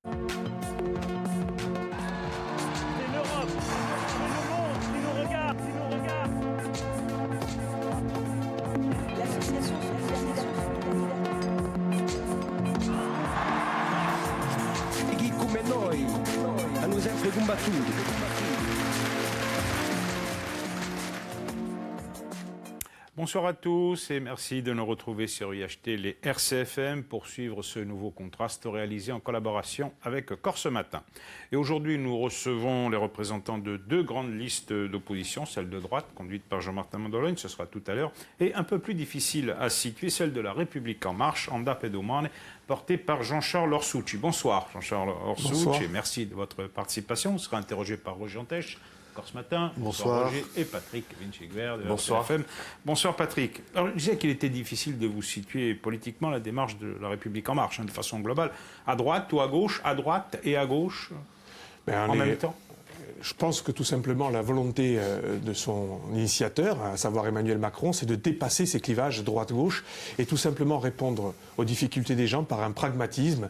l'Europe qui nous montre, qui nous regarde, qui nous regarde. L'association Chi come noi hanno sempre combattuto. Bonsoir à tous et merci de nous retrouver sur IHT, les RCFM, pour suivre ce nouveau contraste réalisé en collaboration avec Corse Matin. Et aujourd'hui, nous recevons les représentants de deux grandes listes d'opposition, celle de droite, conduite par Jean-Martin Mandolone, ce sera tout à l'heure, et un peu plus difficile à situer, celle de la République En Marche, Andap et Domane, portée par Jean-Charles Orsucci. Bonsoir Jean-Charles Orsucci, et merci de votre participation. Vous serez interrogé par Roger Antèche, Corse Matin. Bonsoir. Roger, et Patrick Vinciguer de Bonsoir. RCFM. Bonsoir Patrick. Alors, je disais qu'il était difficile de vous situer politiquement la démarche de la République En Marche, de façon globale. À droite ou à gauche, à droite et à gauche, en même temps. Je pense que tout simplement la volonté de son initiateur, à savoir Emmanuel Macron, c'est de dépasser ces clivages droite-gauche et tout simplement répondre aux difficultés des gens par un pragmatisme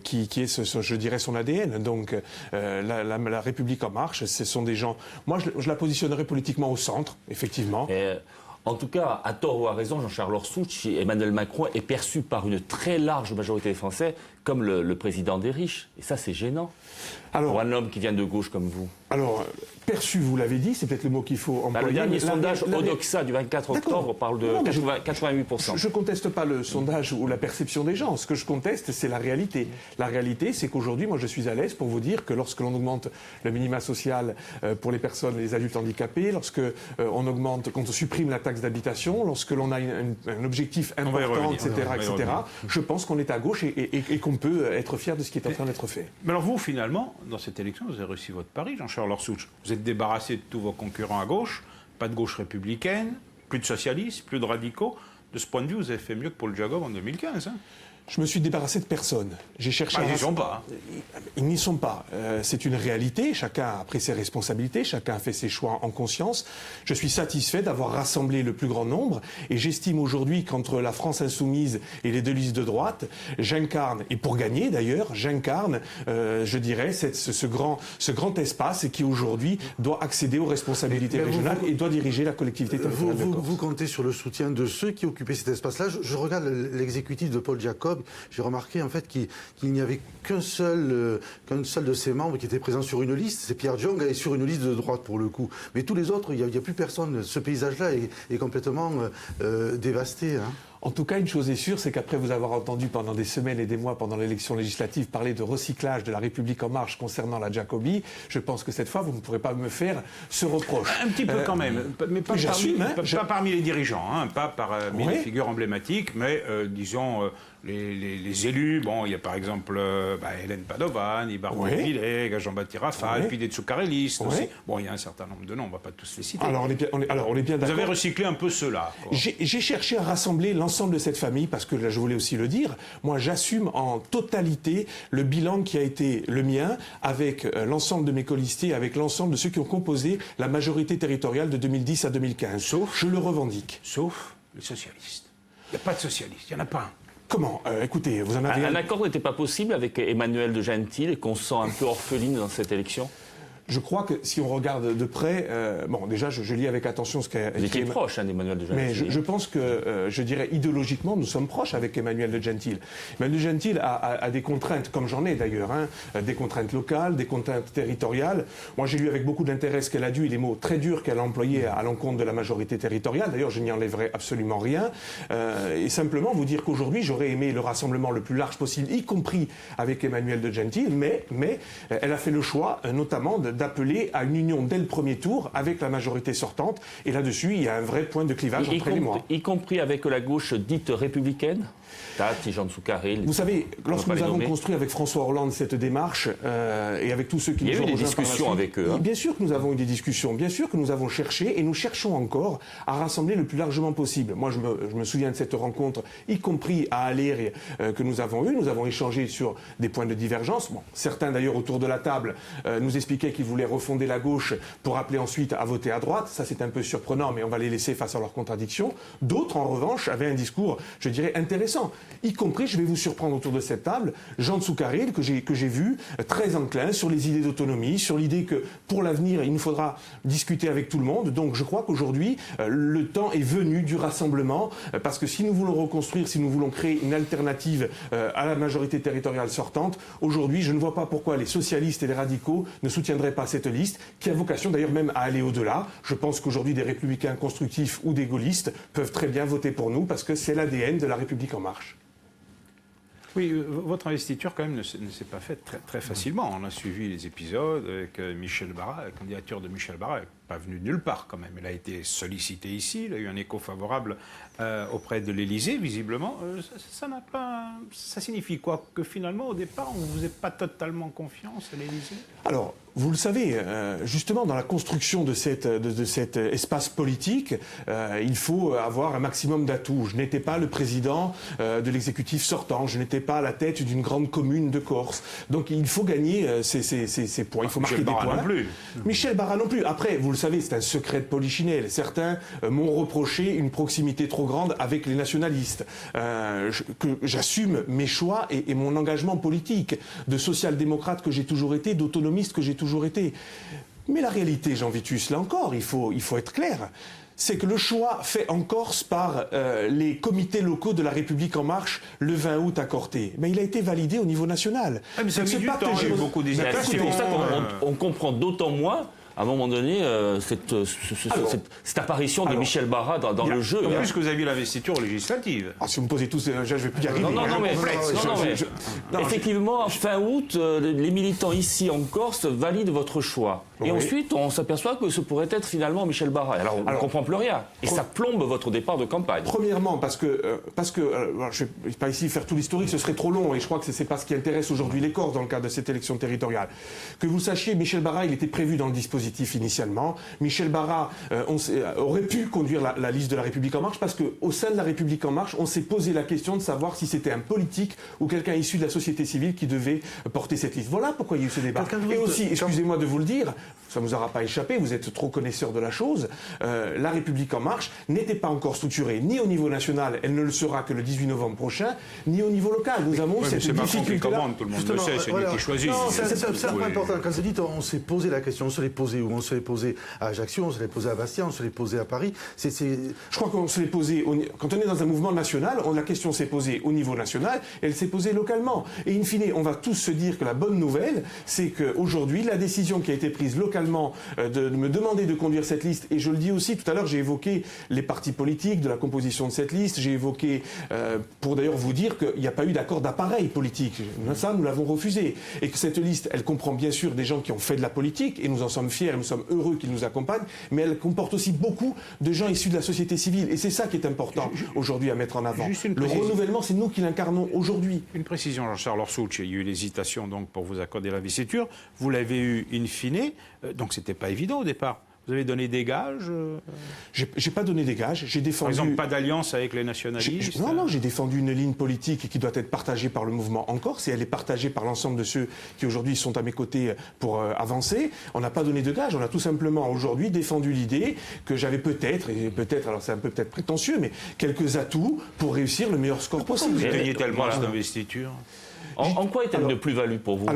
qui est, je dirais, son ADN. Donc la République En Marche, ce sont des gens... Moi, je la positionnerais politiquement au centre, effectivement. En tout cas, à tort ou à raison, Jean-Charles Orsucci, Emmanuel Macron est perçu par une très large majorité des Français comme le président des riches. Et ça, c'est gênant. Alors, pour un homme qui vient de gauche comme vous. Alors, perçu, vous l'avez dit, c'est peut-être le mot qu'il faut employer. Le dernier sondage Odoxa du 24 octobre parle de 88%. Je ne conteste pas le sondage ou la perception des gens. Ce que je conteste, c'est la réalité. La réalité, c'est qu'aujourd'hui, moi, je suis à l'aise pour vous dire que lorsque l'on augmente le minima social pour les personnes, les adultes handicapés, lorsque on augmente, quand on supprime la taxe d'habitation, lorsque l'on a un objectif important, etc., je pense qu'on est à gauche et qu'on peut être fier de ce qui est en train d'être fait. Mais alors vous, finalement, dans cette élection, vous avez réussi votre pari, Jean-Charles Orsucci. Vous êtes débarrassé de tous vos concurrents à gauche, pas de gauche républicaine, plus de socialistes, plus de radicaux. De ce point de vue, vous avez fait mieux que Paul Jacob en 2015. Je me suis débarrassé de personne. J'ai cherché. Ils n'y sont pas. Ils n'y sont pas. C'est une réalité. Chacun a pris ses responsabilités. Chacun a fait ses choix en conscience. Je suis satisfait d'avoir rassemblé le plus grand nombre. Et j'estime aujourd'hui qu'entre la France insoumise et les deux listes de droite, j'incarne, et pour gagner d'ailleurs, j'incarne, je dirais, ce grand espace qui aujourd'hui doit accéder aux responsabilités régionales et doit diriger la collectivité territoriale de Corse. Vous comptez sur le soutien de ceux qui occupaient cet espace-là. Je regarde l'exécutif de Paul Jacob. J'ai remarqué en fait qu'il n'y avait qu'un seul de ses membres qui était présent sur une liste, c'est Pierre Diong, et sur une liste de droite pour le coup. Mais tous les autres, il n'y a plus personne. Ce paysage-là est complètement dévasté. Hein. En tout cas, une chose est sûre, c'est qu'après vous avoir entendu pendant des semaines et des mois pendant l'élection législative parler de recyclage de la République En Marche concernant la Jacobie, je pense que cette fois, vous ne pourrez pas me faire ce reproche. Un petit peu quand même, mais pas parmi les dirigeants, hein, pas parmi les figures emblématiques, mais disons les élus. Bon, il y a par exemple Hélène Padovan, Ibarbo Villet, Jean-Baptiste Rafal, puis des Tsoukarelistes aussi. Bon, il y a un certain nombre de noms, on ne va pas tous les citer. Alors, on est bien d'accord. Vous avez recyclé un peu ceux-là. J'ai cherché à rassembler l'ensemble de cette famille, parce que là, je voulais aussi le dire, moi j'assume en totalité le bilan qui a été le mien avec l'ensemble de mes colistés, avec l'ensemble de ceux qui ont composé la majorité territoriale de 2010 à 2015. Je le revendique. Sauf les socialistes. Il n'y a pas de socialistes, il n'y en a pas un. Comment écoutez, vous en avez... Un accord n'était pas possible avec Emmanuel de Gentil, et qu'on se sent un peu orpheline dans cette élection? Je crois que si on regarde de près, bon, déjà, je lis avec attention ce qu'a... Vous étiez proche d'Emmanuel de Gentil. Mais je pense que, je dirais, idéologiquement, nous sommes proches avec Emmanuel de Gentil. Emmanuel de Gentil a des contraintes, comme j'en ai d'ailleurs, hein, des contraintes locales, des contraintes territoriales. Moi, j'ai lu avec beaucoup d'intérêt ce qu'elle a dit, et les mots très durs qu'elle a employés à l'encontre de la majorité territoriale. D'ailleurs, je n'y enlèverai absolument rien. Et simplement vous dire qu'aujourd'hui, j'aurais aimé le rassemblement le plus large possible, y compris avec Emmanuel de Gentil, mais elle a fait le choix, notamment, d'appeler à une union dès le premier tour avec la majorité sortante. Et là-dessus, il y a un vrai point de clivage entre les mois. Y compris avec la gauche dite républicaine, Tati, Jean Tsoukaril. Vous savez, lorsque nous avons construit avec François Hollande cette démarche, et avec tous ceux qui nous ont rejoints... Il y a eu des discussions avec eux. Hein. Bien sûr que nous avons eu des discussions, bien sûr que nous avons cherché, et nous cherchons encore à rassembler le plus largement possible. Moi, je me souviens de cette rencontre, y compris à Aléria, que nous avons eue. Nous avons échangé sur des points de divergence. Bon, certains, d'ailleurs, autour de la table, nous expliquaient qu'ils voulaient refonder la gauche pour appeler ensuite à voter à droite. Ça, c'est un peu surprenant, mais on va les laisser face à leurs contradictions. D'autres, en revanche, avaient un discours, je dirais, intéressant. Y compris, je vais vous surprendre autour de cette table, Jean Tsoukarid, que j'ai vu, très enclin sur les idées d'autonomie, sur l'idée que pour l'avenir, il nous faudra discuter avec tout le monde. Donc je crois qu'aujourd'hui, le temps est venu du rassemblement, parce que si nous voulons reconstruire, si nous voulons créer une alternative à la majorité territoriale sortante, aujourd'hui, je ne vois pas pourquoi les socialistes et les radicaux ne soutiendraient pas cette liste, qui a vocation d'ailleurs même à aller au-delà. Je pense qu'aujourd'hui, des républicains constructifs ou des gaullistes peuvent très bien voter pour nous, parce que c'est l'ADN de la République en marche. Oui, votre investiture, quand même, ne s'est pas faite très facilement. On a suivi les épisodes avec Michel Barra. La candidature de Michel Barra n'est pas venue de nulle part, quand même. Elle a été sollicitée ici. Il a eu un écho favorable auprès de l'Élysée, visiblement. Ça signifie quoi? Que finalement, au départ, on ne vous faisait pas totalement confiance à l'Élysée? Alors, vous le savez, justement, dans la construction de cet espace politique, il faut avoir un maximum d'atouts. Je n'étais pas le président de l'exécutif sortant, je n'étais pas à la tête d'une grande commune de Corse. Donc il faut gagner ces points, il faut marquer des points. Michel Barra non plus. Michel Barra non plus. Après, vous le savez, c'est un secret de polichinelle. Certains m'ont reproché une proximité trop grande avec les nationalistes. Que j'assume mes choix et mon engagement politique de social-démocrate que j'ai toujours été, d'autonomiste que j'ai toujours été. Mais la réalité, Jean Vitus, là encore, il faut être clair, c'est que le choix fait en Corse par les comités locaux de la République en marche le 20 août à Corté. Mais il a été validé au niveau national. Ah, mais ça a mis du temps, il y a eu beaucoup d'hésitations. C'est pour ça qu'on comprend d'autant moins à un moment donné, cette apparition de Michel Barra dans le jeu. En plus que vous avez vu l'investiture législative. Si vous me posez tous, je ne vais plus y arriver. Non, effectivement, fin août, les militants ici en Corse valident votre choix. Et ensuite, on s'aperçoit que ce pourrait être finalement Michel Barra. Alors, on ne comprend plus rien. Et ça plombe votre départ de campagne. Premièrement, parce que je ne vais pas ici faire tout l'historique, ce serait trop long. Et je crois que ce n'est pas ce qui intéresse aujourd'hui les Corses dans le cadre de cette élection territoriale. Que vous le sachiez, Michel Barra, il était prévu dans le dispositif initialement. Michel Barra aurait pu conduire la liste de la République en marche parce qu'au sein de la République en marche, on s'est posé la question de savoir si c'était un politique ou quelqu'un issu de la société civile qui devait porter cette liste. Voilà pourquoi il y a eu ce débat. Et aussi, excusez-moi de vous le dire, ça ne vous aura pas échappé, vous êtes trop connaisseur de la chose, la République en marche n'était pas encore structurée ni au niveau national, elle ne le sera que le 18 novembre prochain, ni au niveau local. Nous avons cette difficulté-là. Tout le monde le sait, c'est lui qui choisit. C'est un point important. Quand vous dites, on s'est posé la question, on se l'est posé où? On se l'est posé à Ajaccio, on se l'est posé à Bastia, on se l'est posé à Paris. Je crois qu'on se l'est posé, quand on est dans un mouvement national, la question s'est posée au niveau national, et elle s'est posée localement. Et in fine, on va tous se dire que la bonne nouvelle, c'est qu'aujourd'hui, la décision qui a été prise localement de me demander de conduire cette liste, et je le dis aussi, tout à l'heure, j'ai évoqué les partis politiques, de la composition de cette liste, j'ai évoqué, pour d'ailleurs vous dire qu'il n'y a pas eu d'accord d'appareil politique. Ça, nous l'avons refusé. Et que cette liste, elle comprend bien sûr des gens qui ont fait de la politique, et nous en sommes fiers, nous sommes heureux qu'ils nous accompagnent, mais elle comporte aussi beaucoup de gens issus de la société civile. Et c'est ça qui est important aujourd'hui à mettre en avant. Le renouvellement, c'est nous qui l'incarnons aujourd'hui. Une précision, Jean-Charles Orsucci, il y a eu l'hésitation donc pour vous accorder l'investiture. Vous l'avez eu in fine, donc c'était pas évident au départ. Vous avez donné des gages J'ai pas donné des gages. J'ai défendu. Par exemple, pas d'alliance avec les nationalistes. Non, j'ai défendu une ligne politique qui doit être partagée par le mouvement en Corse et elle est partagée par l'ensemble de ceux qui aujourd'hui sont à mes côtés pour avancer. On n'a pas donné de gages. On a tout simplement aujourd'hui défendu l'idée que j'avais peut-être, alors c'est un peu peut-être prétentieux, mais quelques atouts pour réussir le meilleur score possible. Vous gagnez tellement cette investiture. En quoi est-elle une plus-value pour vous?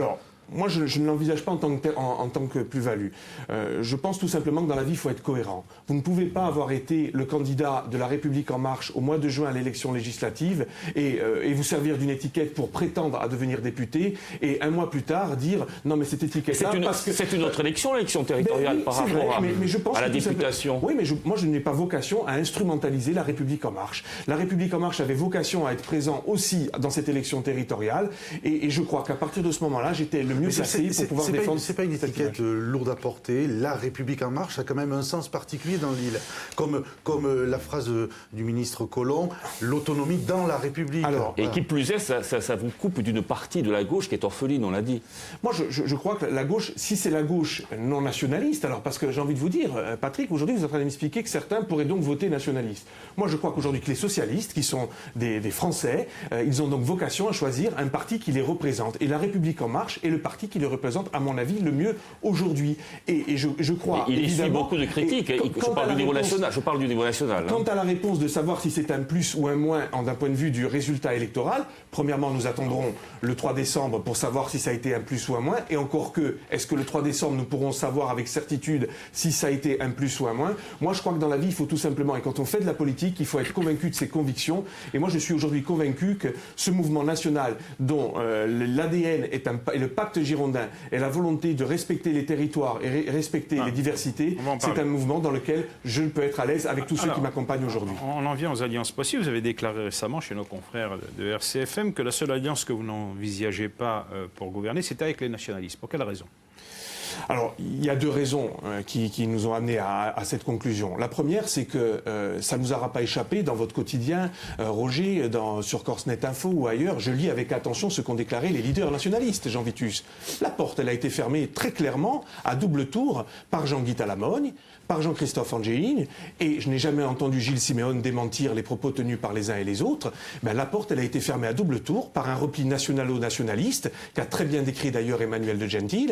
Moi, je ne l'envisage pas en tant que plus-value. Je pense tout simplement que dans la vie, il faut être cohérent. Vous ne pouvez pas avoir été le candidat de la République en marche au mois de juin à l'élection législative et vous servir d'une étiquette pour prétendre à devenir député et un mois plus tard dire non mais cette étiquette-là... C'est une autre élection, l'élection territoriale par rapport à la députation. Oui, mais moi je n'ai pas vocation à instrumentaliser la République en marche. La République en marche avait vocation à être présent aussi dans cette élection territoriale et je crois qu'à partir de ce moment-là, j'étais le mieux placé pour pouvoir défendre. C'est pas une étiquette lourde à porter. La République en marche a quand même un sens particulier dans l'île. Comme la phrase du ministre Collomb, l'autonomie dans la République. Et qui plus est, ça vous coupe d'une partie de la gauche qui est orpheline, on l'a dit. Moi, je crois que la gauche, si c'est la gauche non nationaliste, alors parce que j'ai envie de vous dire, Patrick, aujourd'hui, vous êtes en train de m'expliquer que certains pourraient donc voter nationaliste. Moi, je crois qu'aujourd'hui, que les socialistes, qui sont des Français, ils ont donc vocation à choisir un parti qui les représente. Et la République en marche est le parti qui le représente, à mon avis, le mieux aujourd'hui. Et je crois... Il essuie évidemment, beaucoup de critiques. Je parle du niveau national. Quant à la réponse de savoir si c'est un plus ou un moins d'un point de vue du résultat électoral, premièrement, nous attendrons le 3 décembre pour savoir si ça a été un plus ou un moins. Et encore que, est-ce que le 3 décembre, nous pourrons savoir avec certitude si ça a été un plus ou un moins? Moi, je crois que dans la vie, il faut tout simplement, et quand on fait de la politique, il faut être convaincu de ses convictions. Et moi, je suis aujourd'hui convaincu que ce mouvement national dont l'ADN est le pacte girondin et la volonté de respecter les territoires et respecter les diversités, c'est un mouvement dans lequel je peux être à l'aise avec tous ceux qui m'accompagnent aujourd'hui. On en vient aux alliances possibles. Vous avez déclaré récemment chez nos confrères de RCFM que la seule alliance que vous n'envisagez pas pour gouverner, c'était avec les nationalistes. Pour quelle raison ? Alors, il y a deux raisons qui nous ont amenés à cette conclusion. La première, c'est que ça ne nous aura pas échappé dans votre quotidien, Roger, sur Corsenet Info ou ailleurs. Je lis avec attention ce qu'ont déclaré les leaders nationalistes, Jean Vitus. La porte, elle a été fermée très clairement, à double tour, par Jean-Guy Talamogne, par Jean-Christophe Angéligne, et je n'ai jamais entendu Gilles Siméon démentir les propos tenus par les uns et les autres. La porte, elle a été fermée à double tour par un repli nationalo-nationaliste, qu'a très bien décrit d'ailleurs Emmanuel de Gentil,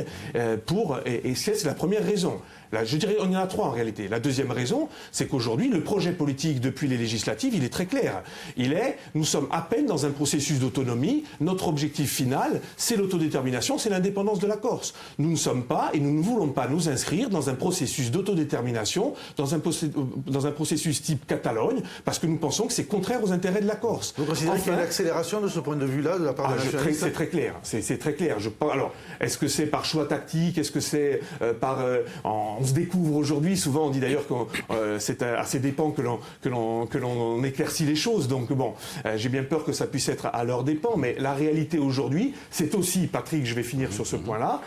et c'est la première raison. Là, je dirais, on y en a trois en réalité. La deuxième raison, c'est qu'aujourd'hui, le projet politique depuis les législatives, il est très clair. Nous sommes à peine dans un processus d'autonomie. Notre objectif final, c'est l'autodétermination, c'est l'indépendance de la Corse. Nous ne sommes pas, et nous ne voulons pas nous inscrire dans un processus d'autodétermination, dans un processus type Catalogne, parce que nous pensons que c'est contraire aux intérêts de la Corse. Vous considérez qu'il y a une accélération de ce point de vue-là de la part des nationalistes ? C'est très clair. C'est très clair. Alors, est-ce que c'est par choix tactique? Est-ce que c'est on se découvre aujourd'hui, souvent on dit d'ailleurs que c'est à ses dépens que l'on éclaircit les choses, donc bon, j'ai bien peur que ça puisse être à leurs dépens, mais la réalité aujourd'hui, c'est aussi, Patrick, je vais finir sur ce point-là,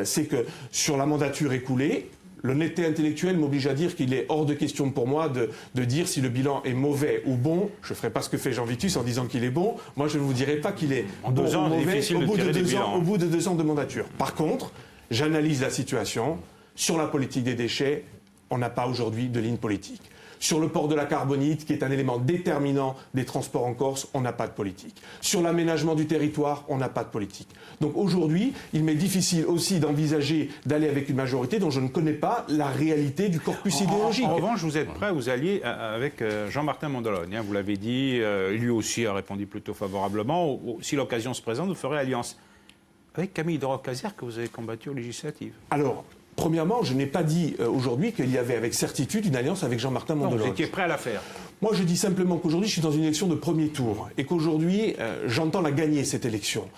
c'est que sur la mandature écoulée, l'honnêteté intellectuelle m'oblige à dire qu'il est hors de question pour moi de dire si le bilan est mauvais ou bon. Je ne ferai pas ce que fait Jean Vitus en disant qu'il est bon. Moi, je ne vous dirai pas qu'il est bon ou mauvais au bout de 2 ans de mandature. Par contre, j'analyse la situation. Sur la politique des déchets, on n'a pas aujourd'hui de ligne politique. Sur le port de la Carbonite, qui est un élément déterminant des transports en Corse, on n'a pas de politique. Sur l'aménagement du territoire, on n'a pas de politique. Donc aujourd'hui, il m'est difficile aussi d'envisager d'aller avec une majorité dont je ne connais pas la réalité du corpus idéologique. En revanche, vous êtes prêt à vous allier avec Jean-Martin Mondologne. Vous l'avez dit, lui aussi a répondu plutôt favorablement. Si l'occasion se présente, vous ferez alliance avec Camille Dorocazière, que vous avez combattu aux législatives. Alors, premièrement, je n'ai pas dit aujourd'hui qu'il y avait avec certitude une alliance avec Jean-Martin Mondologne. Vous étiez prêt à la faire? Moi, je dis simplement qu'aujourd'hui, je suis dans une élection de premier tour et qu'aujourd'hui, j'entends la gagner, cette élection.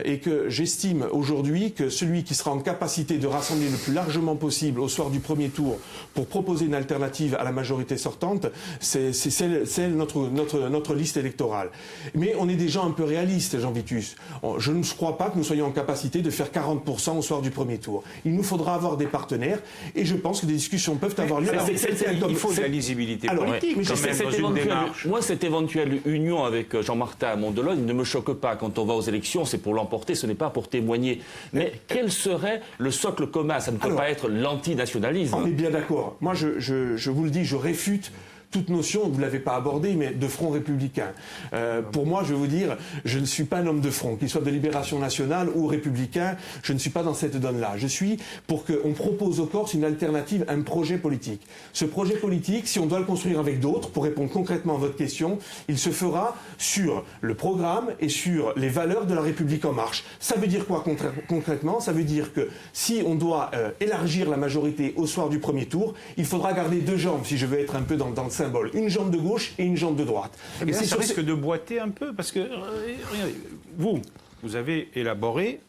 Et que j'estime aujourd'hui que celui qui sera en capacité de rassembler le plus largement possible au soir du premier tour pour proposer une alternative à la majorité sortante, c'est notre liste électorale. Mais on est des gens un peu réalistes, Jean Vitus. Je ne crois pas que nous soyons en capacité de faire 40% au soir du premier tour. Il nous faudra avoir des partenaires et je pense que des discussions peuvent avoir lieu. Il faut de la lisibilité politique. Moi, cette éventuelle union avec Jean-Martin Mondologne ne me choque pas. Quand on va aux élections, c'est pour l'emporter, ce n'est pas pour témoigner. Mais quel serait le socle commun? Ça ne peut pas être l'antinationalisme. On est bien d'accord. Moi, je vous le dis, je réfute toute notion, vous ne l'avez pas abordé, mais de front républicain. Pour moi, je vais vous dire, je ne suis pas un homme de front, qu'il soit de libération nationale ou républicain, je ne suis pas dans cette donne-là. Je suis pour qu'on propose aux Corses une alternative, un projet politique. Ce projet politique, si on doit le construire avec d'autres, pour répondre concrètement à votre question, il se fera sur le programme et sur les valeurs de la République en marche. Ça veut dire quoi concrètement? Ça veut dire que si on doit élargir la majorité au soir du premier tour, il faudra garder 2 jambes, si je veux être un peu dans le symbole. Une jambe de gauche et une jambe de droite. Et ça risque de boiter un peu, parce que, regardez, vous avez élaboré,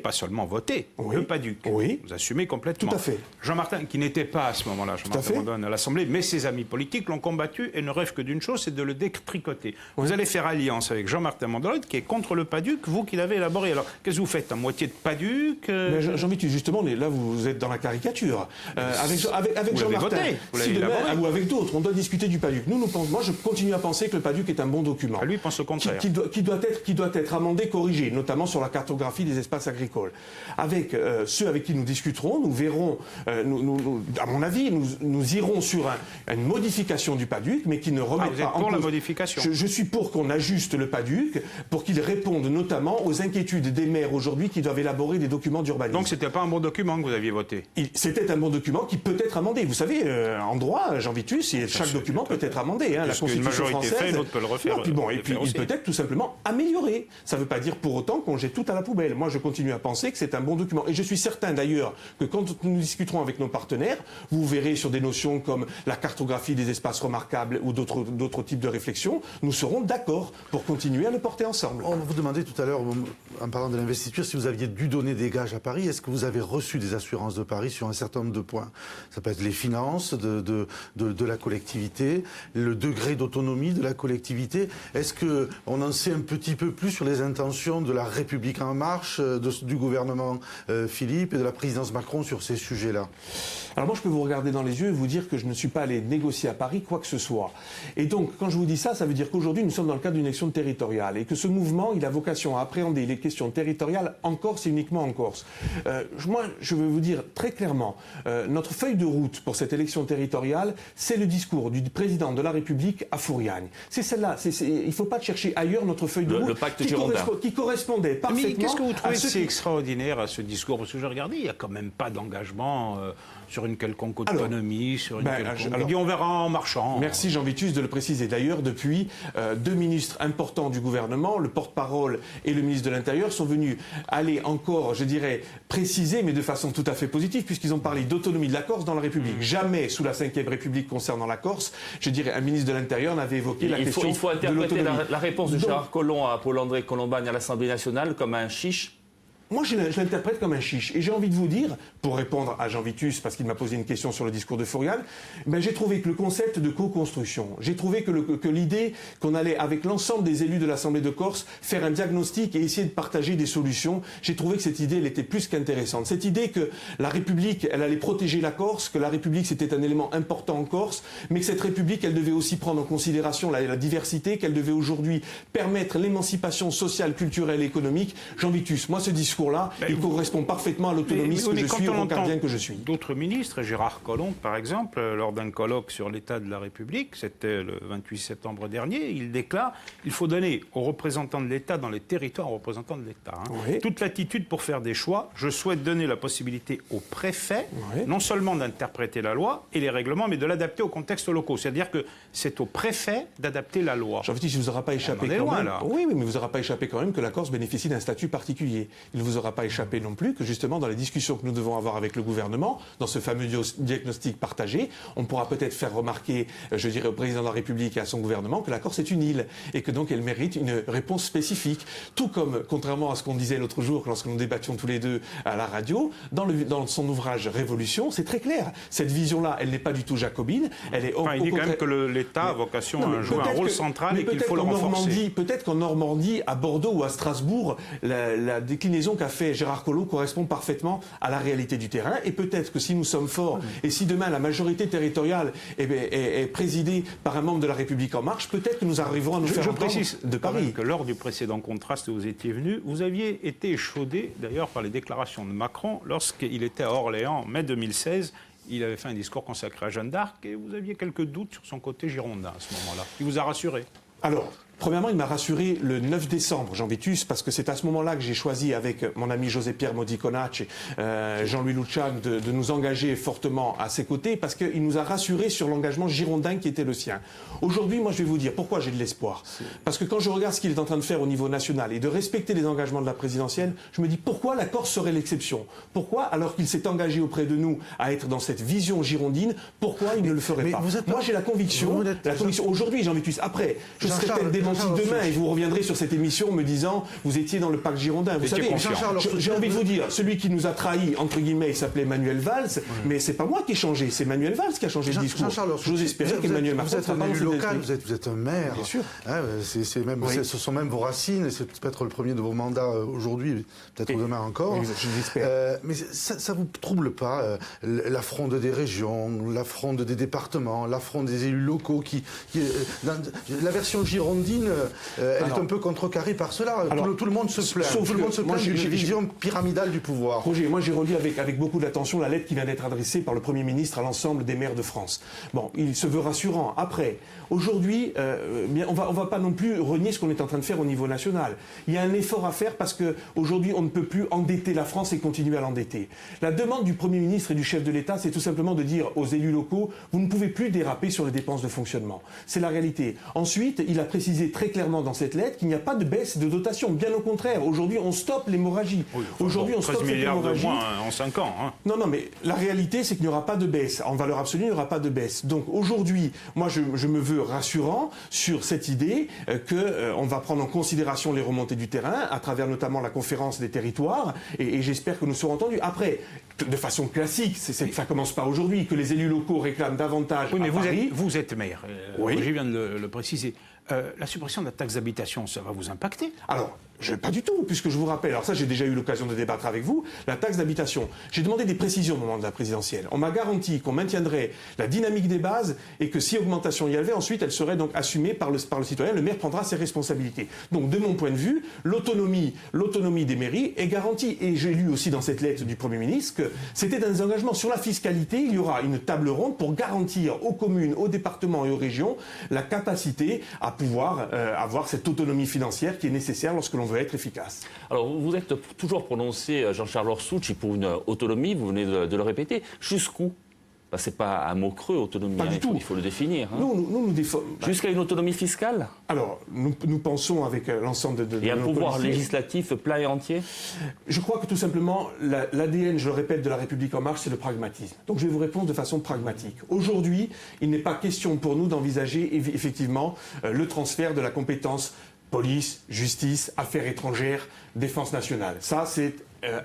pas seulement voté, le PADUC. Vous assumez complètement. Tout à fait. Jean-Martin, qui n'était pas à ce moment-là, Jean-Martin Mondologne à l'Assemblée, mais ses amis politiques l'ont combattu et ne rêvent que d'une chose, c'est de le détricoter. Vous allez faire alliance avec Jean-Martin Mondologne, qui est contre le PADUC, vous qui l'avez élaboré. Alors, qu'est-ce que vous faites? À moitié de PADUC J'ai envie de justement, là, vous êtes dans la caricature. Avec Jean-Martin, si demain, ou avec d'autres, on doit discuter du PADUC. Moi, je continue à penser que le PADUC est un bon document. Lui pense au contraire. Qui doit être amendé, corrigé, notamment sur la cartographie des espaces espaces agricoles. Avec ceux avec qui nous discuterons, nous verrons, à mon avis, nous irons sur une modification du PADUC, mais qui ne remet vous êtes pas en pour la cause. modification. Je suis pour qu'on ajuste le PADUC pour qu'il réponde notamment aux inquiétudes des maires aujourd'hui qui doivent élaborer des documents d'urbanisme. Donc c'était pas un bon document que vous aviez voté. C'était un bon document qui peut être amendé. Vous savez, en droit, Jean Vitus, chaque document peut être amendé. La Constitution une majorité française. fait, l'autre peut le refaire. Et puis il peut être tout simplement amélioré. Ça ne veut pas dire pour autant qu'on jette tout à la poubelle. Moi, je continue à penser que c'est un bon document. Et je suis certain d'ailleurs que quand nous discuterons avec nos partenaires, vous verrez sur des notions comme la cartographie des espaces remarquables ou d'autres types de réflexions, nous serons d'accord pour continuer à le porter ensemble. On vous demandait tout à l'heure, en parlant de l'investiture, si vous aviez dû donner des gages à Paris. Est-ce que vous avez reçu des assurances de Paris sur un certain nombre de points? Ça peut être les finances de la collectivité, le degré d'autonomie de la collectivité. Est-ce qu'on en sait un petit peu plus sur les intentions de la République En Marche, du gouvernement Philippe et de la présidence Macron sur ces sujets-là? Alors moi, je peux vous regarder dans les yeux et vous dire que je ne suis pas allé négocier à Paris quoi que ce soit. Et donc, quand je vous dis ça, ça veut dire qu'aujourd'hui, nous sommes dans le cadre d'une élection territoriale et que ce mouvement, il a vocation à appréhender les questions territoriales en Corse et uniquement en Corse. Moi, je veux vous dire très clairement, notre feuille de route pour cette élection territoriale, c'est le discours du président de la République à Fouriagne. C'est celle-là. Il ne faut pas chercher ailleurs notre feuille de route le pacte girondin. Qui correspondait parfaitement. Mais qu'est-ce que vous trouvez à si extraordinaire à ce discours? Parce que j'ai regardé, il n'y a quand même pas d'engagement sur une quelconque autonomie, sur une quelconque... Il dit on verra en marchant. Merci Jean Vitus de le préciser. D'ailleurs, depuis, deux ministres importants du gouvernement, le porte-parole et le ministre de l'Intérieur, sont venus aller encore, je dirais, préciser, mais de façon tout à fait positive, puisqu'ils ont parlé d'autonomie de la Corse dans la République. Jamais sous la Ve République concernant la Corse, je dirais, un ministre de l'Intérieur n'avait évoqué la question de l'autonomie. Il faut interpréter la réponse de Gérard Collomb à Paul-André Colombagne à l'Assemblée nationale comme un chiche. Moi, je l'interprète comme un chiche. Et j'ai envie de vous dire, pour répondre à Jean Vitus, parce qu'il m'a posé une question sur le discours de Fouriagne, j'ai trouvé que le concept de co-construction, j'ai trouvé que l'idée qu'on allait, avec l'ensemble des élus de l'Assemblée de Corse, faire un diagnostic et essayer de partager des solutions, j'ai trouvé que cette idée, elle était plus qu'intéressante. Cette idée que la République, elle allait protéger la Corse, que la République, c'était un élément important en Corse, mais que cette République, elle devait aussi prendre en considération la diversité, qu'elle devait aujourd'hui permettre l'émancipation sociale, culturelle et économique. Jean Vitus, moi, ce discours-là, il correspond parfaitement à l'autonomiste que je suis, au rocardien que je suis. D'autres ministres, Gérard Collomb par exemple, lors d'un colloque sur l'état de la République, c'était le 28 septembre dernier, il déclare il faut donner aux représentants de l'État dans les territoires, aux représentants de l'État, toute latitude pour faire des choix. Je souhaite donner la possibilité aux préfets, non seulement d'interpréter la loi et les règlements, mais de l'adapter aux contextes locaux. C'est-à-dire que c'est aux préfets d'adapter la loi. Jean-Baptiste, il ne vous aura pas échappé quand même. Oui, mais il ne vous aura pas échappé quand même que la Corse bénéficie d'un statut particulier. Il ne vous aura pas échappé non plus que justement dans les discussions que nous devons avoir avec le gouvernement, dans ce fameux diagnostic partagé, on pourra peut-être faire remarquer, je dirais, au président de la République et à son gouvernement que la Corse est une île et que donc elle mérite une réponse spécifique. Tout comme, contrairement à ce qu'on disait l'autre jour lorsque nous débattions tous les deux à la radio, dans son ouvrage Révolution, c'est très clair. Cette vision-là, elle n'est pas du tout jacobine. Elle est il dit quand même que l'État a vocation à jouer un rôle central et qu'il faut le renforcer. Peut-être qu'en Normandie, à Bordeaux ou à Strasbourg, la déclinaison qu'a fait Gérard Collomb correspond parfaitement à la réalité du terrain. Et peut-être que si nous sommes forts et si demain la majorité territoriale est présidée par un membre de la République En Marche, peut-être que nous arriverons à nous faire entendre de Paris. Que lors du précédent contraste où vous étiez venu, vous aviez été échaudé d'ailleurs par les déclarations de Macron lorsqu'il était à Orléans en mai 2016. Il avait fait un discours consacré à Jeanne d'Arc et vous aviez quelques doutes sur son côté girondin à ce moment-là. Il vous a rassuré? Alors, premièrement, il m'a rassuré le 9 décembre, Jean Vitus, parce que c'est à ce moment-là que j'ai choisi avec mon ami José-Pierre Modiconacci, Jean-Louis Lucian, de nous engager fortement à ses côtés, parce qu'il nous a rassurés sur l'engagement girondin qui était le sien. Aujourd'hui, moi, je vais vous dire pourquoi j'ai de l'espoir. Parce que quand je regarde ce qu'il est en train de faire au niveau national et de respecter les engagements de la présidentielle, je me dis pourquoi la Corse serait l'exception? Pourquoi, alors qu'il s'est engagé auprès de nous à être dans cette vision girondine, pourquoi il ne le ferait pas? Moi, j'ai la conviction, aujourd'hui, Jean Vitus, après, je serai peut-être démenti demain et vous reviendrez sur cette émission me disant vous étiez dans le pacte girondin. Vous savez, j'ai envie de vous dire, celui qui nous a trahis, entre guillemets, il s'appelait Manuel Valls, mais c'est pas moi qui ai changé, c'est Manuel Valls qui a changé le discours. J'ose espérer qu'Emmanuel Macron sera pas local, vous êtes un maire. Bien sûr. Ce sont même vos racines, et c'est peut-être le premier de vos mandats aujourd'hui, peut-être demain encore. Je l'espère. Mais ça vous trouble pas la fronde des régions, la fronde des départements, la fronde des élus locaux la version girondine Nadine, elle est un peu contrecarrée par cela. Tout le monde se plaint. Tout le monde se plaint d'une vision pyramidale du pouvoir. Roger, moi j'ai relu avec beaucoup d'attention la lettre qui vient d'être adressée par le Premier ministre à l'ensemble des maires de France. Bon, il se veut rassurant. Après, aujourd'hui, on va pas non plus renier ce qu'on est en train de faire au niveau national. Il y a un effort à faire parce qu'aujourd'hui, on ne peut plus endetter la France et continuer à l'endetter. La demande du Premier ministre et du chef de l'État, c'est tout simplement de dire aux élus locaux, vous ne pouvez plus déraper sur les dépenses de fonctionnement. C'est la réalité. Ensuite, il a précisé très clairement dans cette lettre qu'il n'y a pas de baisse de dotation. Bien au contraire, aujourd'hui, on stoppe l'hémorragie. Oui, aujourd'hui, on 13 stoppe cette milliards de hémorragie. moins en 5 ans. Hein. Non, mais la réalité, c'est qu'il n'y aura pas de baisse. En valeur absolue, il n'y aura pas de baisse. Donc aujourd'hui, moi, je me veux rassurant sur cette idée qu'on va prendre en considération les remontées du terrain, à travers notamment la conférence des territoires, et j'espère que nous serons entendus. Après, de façon classique, ça ne commence pas aujourd'hui, que les élus locaux réclament davantage Oui, mais à Paris. vous êtes maire, Oui. je viens de le préciser. La suppression de la taxe d'habitation, ça va vous impacter? Alors, pas du tout, puisque je vous rappelle, alors ça j'ai déjà eu l'occasion de débattre avec vous, la taxe d'habitation. J'ai demandé des précisions au moment de la présidentielle. On m'a garanti qu'on maintiendrait la dynamique des bases et que si augmentation il y avait, ensuite elle serait donc assumée par le citoyen, le maire prendra ses responsabilités. Donc de mon point de vue, l'autonomie des mairies est garantie. Et j'ai lu aussi dans cette lettre du Premier ministre que c'était un engagement sur la fiscalité, il y aura une table ronde pour garantir aux communes, aux départements et aux régions la capacité à pouvoir avoir cette autonomie financière qui est nécessaire lorsque l'on veut être efficace. Alors, vous êtes toujours prononcé, Jean-Charles Orsucci, pour une autonomie, vous venez de le répéter. Jusqu'où? C'est pas un mot creux, autonomie. Pas du tout. Il faut le définir. Hein. Nous défendons. Jusqu'à une autonomie fiscale? Alors, nous pensons avec l'ensemble de Et un nos pouvoir policiers. législatif plein et entier? Je crois que tout simplement, l'ADN, je le répète, de la République en marche, c'est le pragmatisme. Donc je vais vous répondre de façon pragmatique. Aujourd'hui, il n'est pas question pour nous d'envisager effectivement le transfert de la compétence police, justice, affaires étrangères, défense nationale. Ça, c'est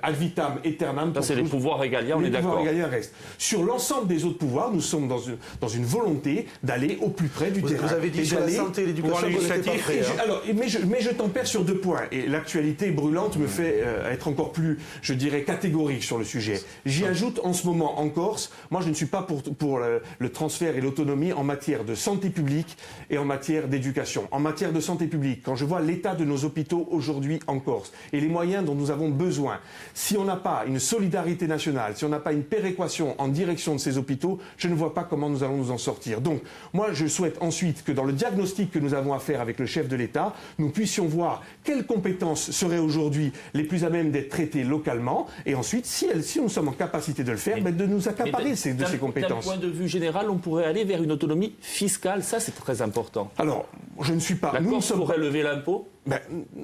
ad vitam aeternam. Ça, c'est les pouvoirs régaliens, on est d'accord. Les pouvoirs régaliens restent. Sur l'ensemble des autres pouvoirs, nous sommes dans une volonté d'aller au plus près du terrain. Vous avez dit sur la santé et l'éducation, vous n'étiez pas prêt. Alors, mais je tempère sur 2 points. Et l'actualité brûlante me fait être encore plus, je dirais, catégorique sur le sujet. J'y ajoute en ce moment en Corse, moi je ne suis pas pour le transfert et l'autonomie en matière de santé publique et en matière d'éducation. En matière de santé publique, quand je vois l'état de nos hôpitaux aujourd'hui en Corse et les moyens dont nous avons besoin, si on n'a pas une solidarité nationale, si on n'a pas une péréquation en direction de ces hôpitaux, je ne vois pas comment nous allons nous en sortir. Donc, moi, je souhaite ensuite que dans le diagnostic que nous avons à faire avec le chef de l'État, nous puissions voir quelles compétences seraient aujourd'hui les plus à même d'être traitées localement, et ensuite, si nous sommes en capacité de le faire, de nous accaparer de ces compétences. D'un point de vue général, on pourrait aller vers une autonomie fiscale, ça c'est très important. Alors, je ne suis pas... La Corse pourrait lever l'impôt?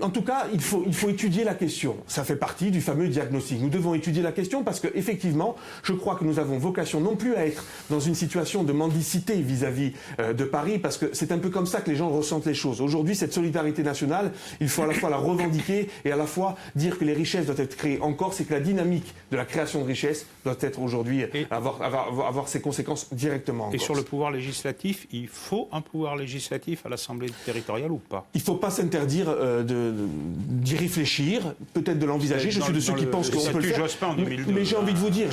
En tout cas, il faut étudier la question. Ça fait partie du fameux diagnostic. Nous devons étudier la question parce qu'effectivement, je crois que nous avons vocation non plus à être dans une situation de mendicité vis-à-vis de Paris, parce que c'est un peu comme ça que les gens ressentent les choses. Aujourd'hui, cette solidarité nationale, il faut à la fois la revendiquer et à la fois dire que les richesses doivent être créées en Corse et que la dynamique de la création de richesses doit être aujourd'hui avoir ses conséquences directement en Corse. Et sur le pouvoir législatif, il faut un pouvoir législatif à l'Assemblée territoriale ou pas? Il ne faut pas s'interdire d'y réfléchir, peut-être de l'envisager. Je suis de ceux qui pensent qu'on peut le faire. Mais j'ai envie de vous dire,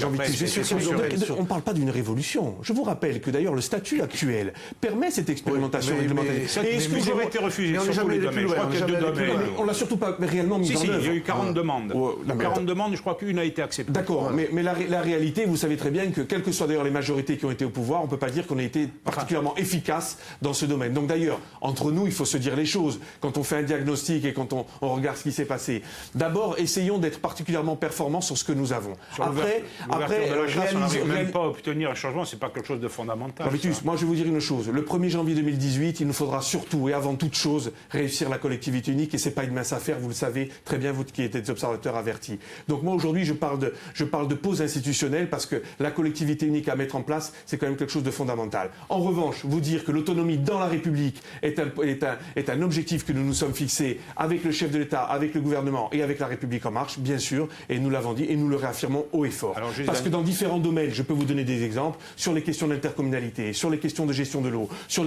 on ne parle pas d'une révolution. Je vous rappelle que d'ailleurs le statut actuel permet cette expérimentation réglementaire. Et est-ce que vous avez été refusé sur tous les domaines? Je crois qu'il y a 2 domaines. On l'a surtout pas réellement mis en œuvre. Il y a eu 40 demandes. 40 demandes, je crois qu'une a été acceptée. D'accord, mais la réalité, vous savez très bien que quelles que soient d'ailleurs les majorités qui ont été au pouvoir, on ne peut pas dire qu'on a été particulièrement efficace dans ce domaine. Donc d'ailleurs, entre nous, il faut se dire les choses. Quand on fait un diagnostic et quand on regarde ce qui s'est passé. D'abord, essayons d'être particulièrement performants sur ce que nous avons. Après, on n'arrive même pas à obtenir un changement, c'est pas quelque chose de fondamental. Moi, je vais vous dire une chose. Le 1er janvier 2018, il nous faudra surtout et avant toute chose réussir la collectivité unique, et c'est pas une mince affaire, vous le savez très bien, vous qui êtes des observateurs avertis. Donc moi, aujourd'hui, je parle de pause institutionnelle parce que la collectivité unique à mettre en place, c'est quand même quelque chose de fondamental. En revanche, vous dire que l'autonomie dans la République est un objectif que nous nous sommes fixés avec le chef de l'État, avec le gouvernement et avec la République en marche, bien sûr, et nous l'avons dit et nous le réaffirmons haut et fort. Parce que dans différents domaines, je peux vous donner des exemples, sur les questions d'intercommunalité, sur les questions de gestion de l'eau, sur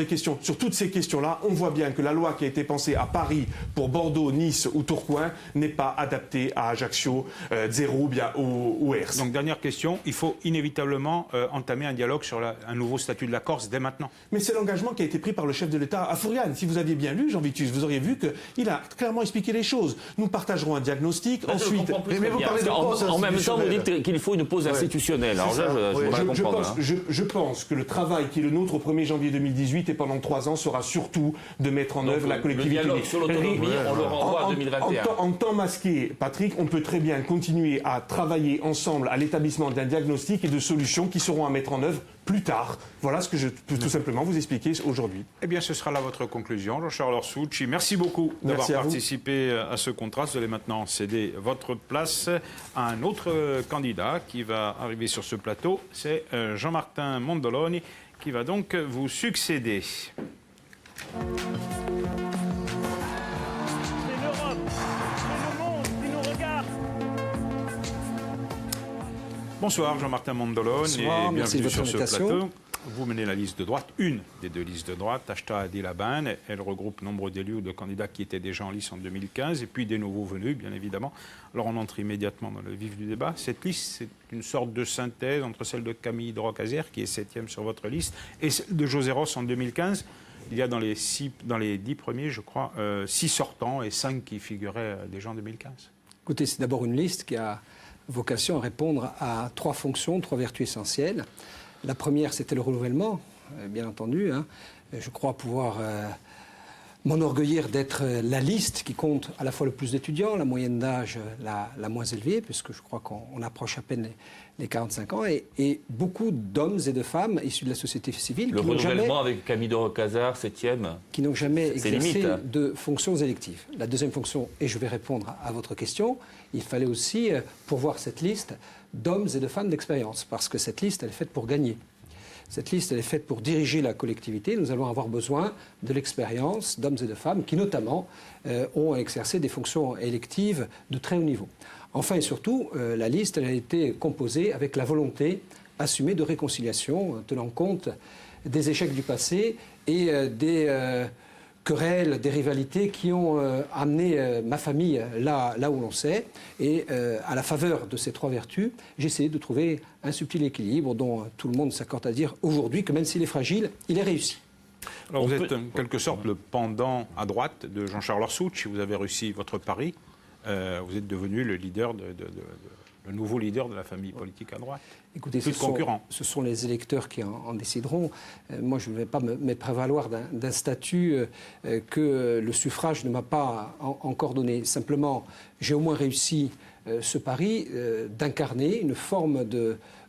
toutes ces questions-là, on voit bien que la loi qui a été pensée à Paris pour Bordeaux, Nice ou Tourcoing n'est pas adaptée à Ajaccio, Zéro ou Ers. Donc dernière question, il faut inévitablement entamer un dialogue sur un nouveau statut de la Corse dès maintenant. Mais c'est l'engagement qui a été pris par le chef de l'État à Fourier. Yann, si vous aviez bien lu, Jean-Victus, vous auriez vu qu'il a clairement expliqué les choses. Nous partagerons un diagnostic, ensuite... Mais vous parlez de pause En même temps, vous institutionnelle. dites qu'il faut une pause institutionnelle. Alors là, je ne comprends pas. Je pense que le travail qui est le nôtre au 1er janvier 2018 et pendant 3 ans sera surtout de mettre en œuvre la collectivité Le dialogue unique. sur l'autonomie, on le renvoie en 2021. En temps masqué, Patrick, on peut très bien continuer à travailler ensemble à l'établissement d'un diagnostic et de solutions qui seront à mettre en œuvre plus tard. Voilà ce que je peux tout simplement vous expliquer aujourd'hui. Eh bien, ce sera là votre conclusion, Jean-Charles Orsucci. Merci beaucoup d'avoir Merci à vous. participé à ce contraste. Vous allez maintenant céder votre place à un autre candidat qui va arriver sur ce plateau. C'est Jean-Martin Mondoloni qui va donc vous succéder. C'est l'Europe, c'est le monde qui nous regarde. Bonsoir Jean-Martin Mondoloni Bonsoir, et merci de bienvenue votre sur ce invitation. plateau. Vous menez la liste de droite, une des deux listes de droite, Achta Adi-Laban. Elle regroupe nombre d'élus ou de candidats qui étaient déjà en lice en 2015 et puis des nouveaux venus, bien évidemment. Alors on entre immédiatement dans le vif du débat. Cette liste, c'est une sorte de synthèse entre celle de Camille Hydrocazer, qui est 7e sur votre liste, et celle de José Ross en 2015. Il y a dans les 10 premiers, je crois, 6 sortants et 5 qui figuraient déjà en 2015. Écoutez, c'est d'abord une liste qui a vocation à répondre à 3 fonctions, 3 vertus essentielles. La première, c'était le renouvellement, bien entendu. Je crois pouvoir m'enorgueillir d'être la liste qui compte à la fois le plus d'étudiants, la moyenne d'âge la moins élevée, puisque je crois qu'on approche à peine les 45 ans, et beaucoup d'hommes et de femmes issus de la société civile Le renouvellement avec Camille Hydrocazer, 7e. qui n'ont jamais C'est exercé limite, hein. de fonctions électives. La deuxième fonction, et je vais répondre à votre question, il fallait aussi pourvoir cette liste d'hommes et de femmes d'expérience, parce que cette liste, elle est faite pour gagner. Cette liste, elle est faite pour diriger la collectivité. Nous allons avoir besoin de l'expérience d'hommes et de femmes qui, notamment, ont exercé des fonctions électives de très haut niveau. Enfin et surtout, la liste, elle a été composée avec la volonté assumée de réconciliation, tenant compte des échecs du passé et des querelles, des rivalités qui ont amené ma famille là où l'on sait. Et à la faveur de ces 3 vertus, j'ai essayé de trouver un subtil équilibre dont tout le monde s'accorde à dire aujourd'hui que même s'il est fragile, il est réussi. Alors vous êtes en quelque sorte le pendant à droite de Jean-Charles Orsucci. Vous avez réussi votre pari. Vous êtes devenu le leader le nouveau leader de la famille politique à droite. Écoutez, Plus de concurrents. Ce sont les électeurs qui en décideront. Moi, je ne vais pas me prévaloir d'un statut que le suffrage ne m'a pas encore donné. Simplement, j'ai au moins réussi ce pari d'incarner une forme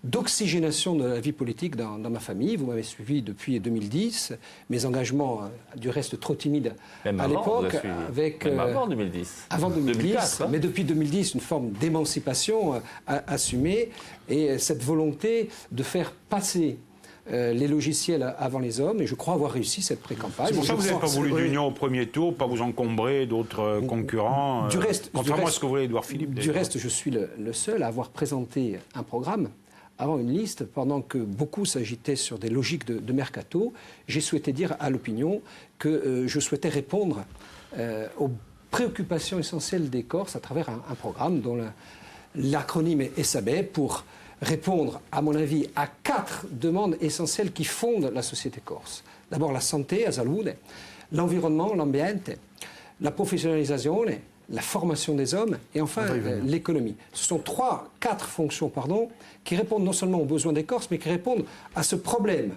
d'oxygénation de la vie politique dans ma famille. Vous m'avez suivi depuis 2010. Mes engagements, du reste trop timides Même à avant, l'époque. Même avant 2010. Avant 2010, 2004, hein. mais depuis 2010, une forme d'émancipation assumée et cette volonté de faire passer les logiciels avant les hommes, et je crois avoir réussi cette pré-campagne. C'est pour ça que vous n'avez pas voulu Oui. d'union au premier tour, pas vous encombrer d'autres concurrents, contrairement à ce que voulait Édouard Philippe. Du reste, je suis le seul à avoir présenté un programme avant une liste, pendant que beaucoup s'agitaient sur des logiques de mercato. J'ai souhaité dire à l'opinion que je souhaitais répondre aux préoccupations essentielles des Corses à travers un programme dont l'acronyme est SABE, pour répondre, à mon avis, à 4 demandes essentielles qui fondent la société corse. D'abord la santé, la salute, l'environnement, l'ambiente, la professionnalisation, la formation des hommes et enfin l'économie. Ce sont 4 fonctions qui répondent non seulement aux besoins des Corses, mais qui répondent à ce problème